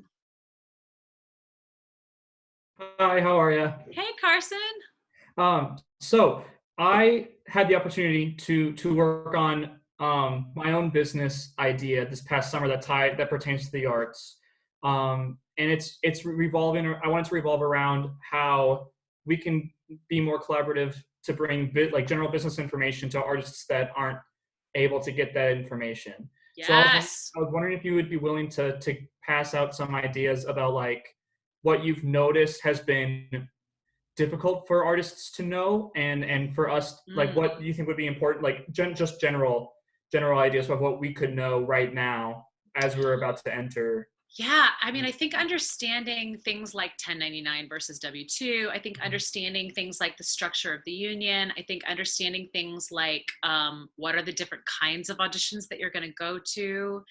Hi, how are you? Hey, Carson. So I had the opportunity to work on my own business idea this past summer that pertains to the arts, and it's revolving. I want it to revolve around how we can be more collaborative to bring like general business information to artists that aren't able to get that information. Yes. So I was wondering if you would be willing to pass out some ideas about like what you've noticed has been difficult for artists to know, and for us, like what do you think would be important, like just general ideas of what we could know right now as we're about to enter. Yeah, I mean, I think understanding things like 1099 versus W-2, I think understanding things like the structure of the union, I think understanding things like what are the different kinds of auditions that you're going to go to.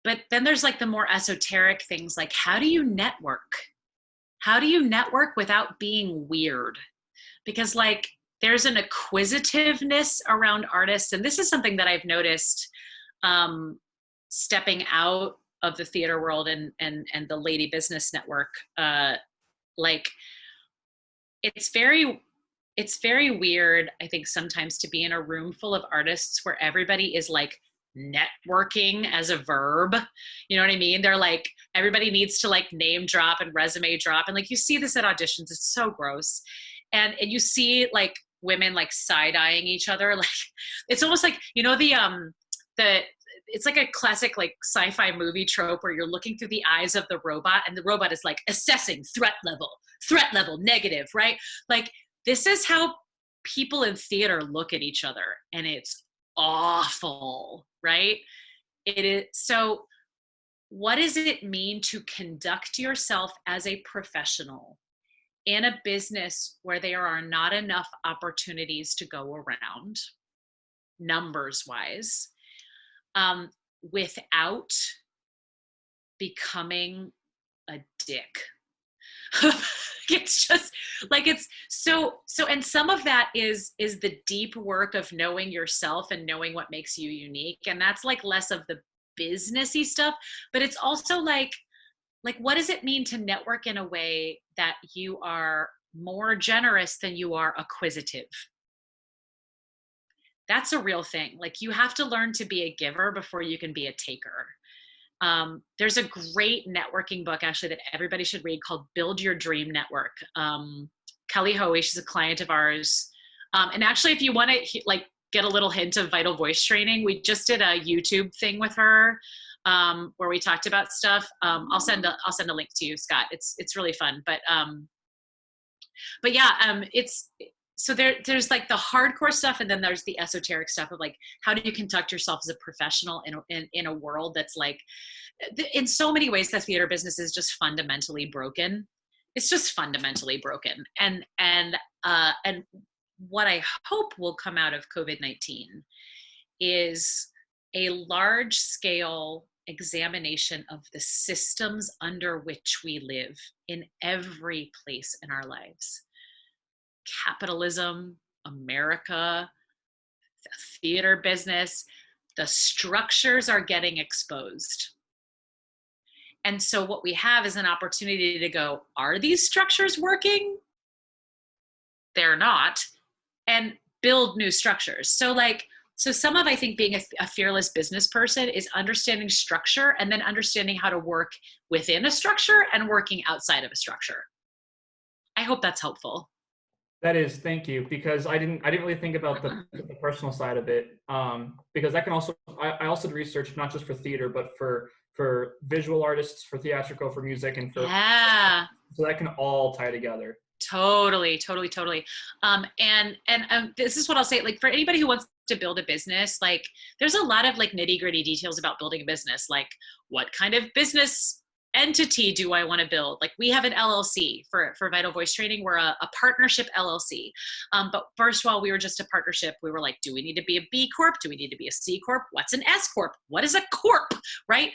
But then there's like the more esoteric things like how do you network? How do you network without being weird? Because like there's an acquisitiveness around artists, and this is something that I've noticed stepping out of the theater world and the Lady Business Network. Like it's very weird, I think, sometimes to be in a room full of artists where everybody is like networking as a verb. You know what I mean? They're like, everybody needs to like name drop and resume drop. And like, you see this at auditions, it's so gross. And you see like women like side-eyeing each other. Like, it's almost like, you know, it's like a classic like sci-fi movie trope where you're looking through the eyes of the robot and the robot is like assessing threat level, negative, right? Like this is how people in theater look at each other, and it's awful, right? It is. So what does it mean to conduct yourself as a professional in a business where there are not enough opportunities to go around, numbers wise, without becoming a dick? It's just like, it's so, and some of that is the deep work of knowing yourself and knowing what makes you unique. And that's like less of the businessy stuff, but it's also like what does it mean to network in a way that you are more generous than you are acquisitive? That's a real thing. Like you have to learn to be a giver before you can be a taker. There's a great networking book actually that everybody should read called Build Your Dream Network. Kelly Hoey, she's a client of ours. And actually, if you want to like get a little hint of vital voice training, we just did a YouTube thing with her where we talked about stuff. I'll send a link to you, Scott. It's really fun. But yeah, so there's like the hardcore stuff, and then there's the esoteric stuff of like, how do you conduct yourself as a professional in a world that's like, in so many ways, the theater business is just fundamentally broken. It's just fundamentally broken. And what I hope will come out of COVID-19 is a large scale examination of the systems under which we live in every place in our lives. Capitalism, America, the theater business, the structures are getting exposed. And so what we have is an opportunity to go, are these structures working? They're not. And build new structures. So some of, I think, being a fearless business person is understanding structure and then understanding how to work within a structure and working outside of a structure. I hope that's helpful. That is, thank you, because I didn't really think about the personal side of it, because I also do research not just for theater, but for visual artists, for theatrical, for music, and for so that can all tie together. Totally. And this is what I'll say, like, for anybody who wants to build a business, like, there's a lot of like nitty gritty details about building a business. Like, what kind of business entity do I want to build? Like, we have an LLC for Vital Voice Training. We're a partnership LLC. But first, while we were just a partnership, we were like, do we need to be a B Corp? Do we need to be a C Corp? What's an S Corp? What is a Corp? Right?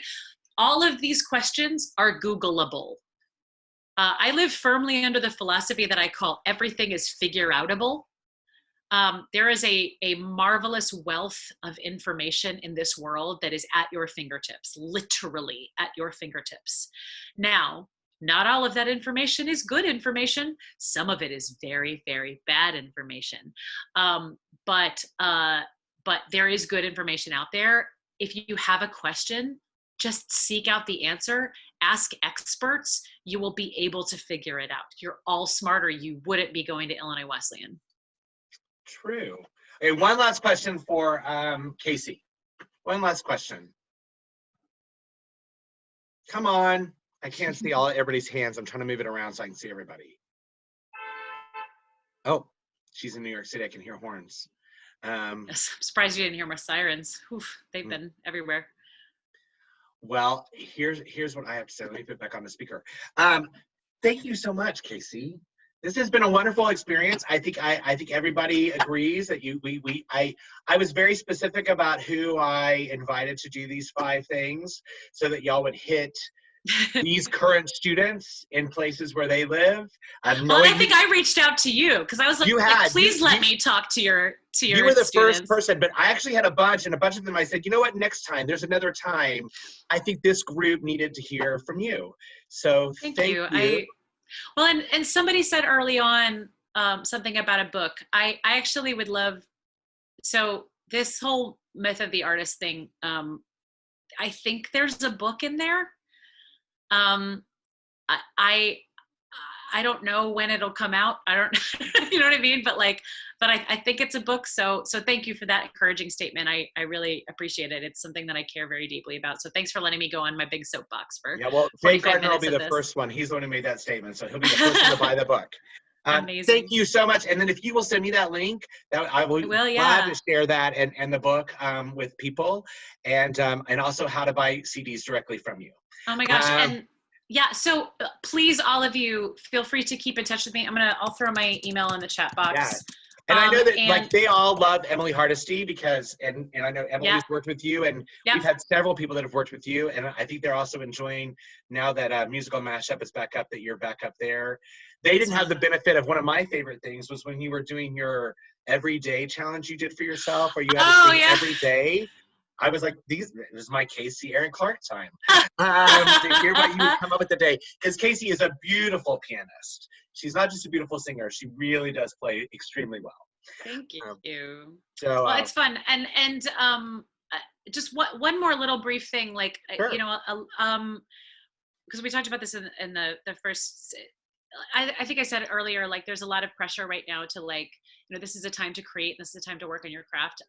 All of these questions are Googleable. I live firmly under the philosophy that I call everything is figure-outable. There is a marvelous wealth of information in this world that is at your fingertips, literally at your fingertips. Now, not all of that information is good information. Some of it is very, very bad information. But there is good information out there. If you have a question, just seek out the answer, ask experts, you will be able to figure it out. You're all smarter. You wouldn't be going to Illinois Wesleyan. True. Okay, one last question for Casey. One last question. Come on. I can't see everybody's hands. I'm trying to move it around so I can see everybody. Oh, she's in New York City. I can hear horns. I'm surprised you didn't hear more sirens. Oof, they've been everywhere. Well, here's what I have to say. Let me put it back on the speaker. Thank you so much, Casey. This has been a wonderful experience. I think everybody agrees that I was very specific about who I invited to do these 5 things so that y'all would hit these current students in places where they live. Well, I think I reached out to you because I was like, please let me talk to your You were the students. first person, but I actually had a bunch of them I said, you know what, next time, there's another time. I think this group needed to hear from you. So thank you. Well, and somebody said early on something about a book. I actually would love, so this whole myth of the artist thing, I think there's a book in there. I don't know when it'll come out. I don't, you know what I mean? But I think it's a book. So thank you for that encouraging statement. I really appreciate it. It's something that I care very deeply about. So thanks for letting me go on my big soapbox for. Yeah, well, Jay Gardner will be the first one. He's the one who made that statement. So he'll be the first one to buy the book. Amazing. Thank you so much. And then if you will send me that link, I will glad to share that and the book with people, and also how to buy CDs directly from you. Oh my gosh. And yeah, so please, all of you, feel free to keep in touch with me. I'll throw my email in the chat box. Yeah. And I know that they all love Emily Hardesty because, and I know Emily's worked with you, and we've had several people that have worked with you, and I think they're also enjoying now that Musical Mashup is back up, that you're back up there. They didn't have the benefit of one of my favorite things was when you were doing your everyday challenge you did for yourself, where you had to sing every day. I was like, this is my Casey Erin Clark time to hear what you come up with today. Because Casey is a beautiful pianist. She's not just a beautiful singer. She really does play extremely well. Thank you. So, well, it's fun. And just one more little brief thing, like, sure. Because we talked about this in the first, I think I said earlier, like, there's a lot of pressure right now to, like, this is a time to create, this is a time to work on your craft.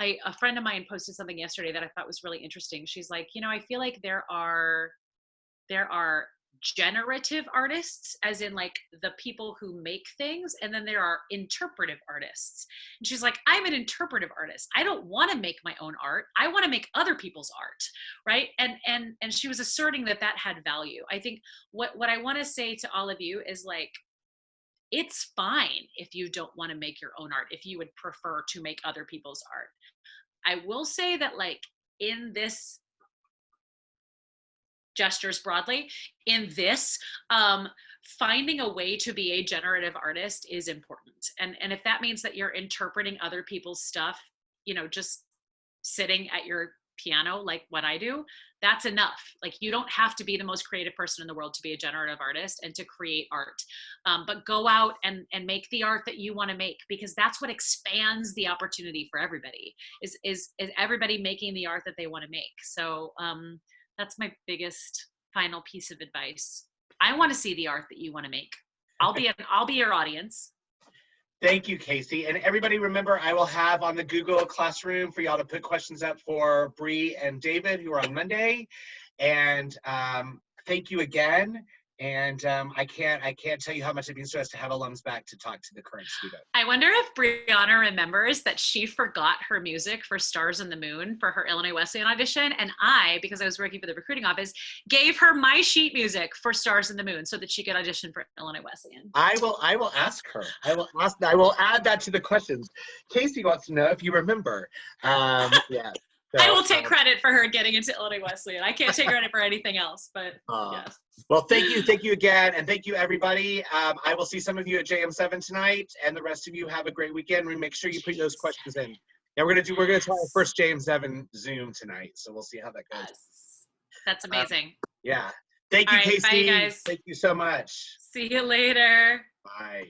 A friend of mine posted something yesterday that I thought was really interesting. She's like, I feel like there are generative artists, as in like the people who make things, and then there are interpretive artists. And she's like, I'm an interpretive artist. I don't want to make my own art. I want to make other people's art, right? And she was asserting that that had value. I think what I want to say to all of you is like, it's fine if you don't want to make your own art, if you would prefer to make other people's art. I will say that like in this, gestures broadly, in this, finding a way to be a generative artist is important. And if that means that you're interpreting other people's stuff, you know, just sitting at your piano like what I do, that's enough. Like, you don't have to be the most creative person in the world to be a generative artist and to create art. But go out and make the art that you want to make, because that's what expands the opportunity for everybody, is everybody making the art that they want to make. So that's my biggest final piece of advice. I want to see the art that you want to make. I'll be your audience. Thank you, Casey. And everybody, remember, I will have on the Google Classroom for y'all to put questions up for Bree and David, who are on Monday. And thank you again. And I can't tell you how much it means to us to have alums back to talk to the current student. I wonder if Brianna remembers that she forgot her music for Stars in the Moon for her Illinois Wesleyan audition. And I, because I was working for the recruiting office, gave her my sheet music for Stars in the Moon so that she could audition for Illinois Wesleyan. I will ask her. I will add that to the questions. Casey wants to know if you remember. Yeah. So, I will take credit for her getting into Illinois Wesleyan. I can't take credit for anything else, but yes. Well, thank you again, and thank you, everybody. I will see some of you at JM7 tonight, and the rest of you have a great weekend. Make sure you put those questions in. Yeah, we're gonna try our first JM7 Zoom tonight, so we'll see how that goes. Yes. That's amazing. Yeah. Thank you, All right, Casey. bye, guys. Thank you so much. See you later. Bye.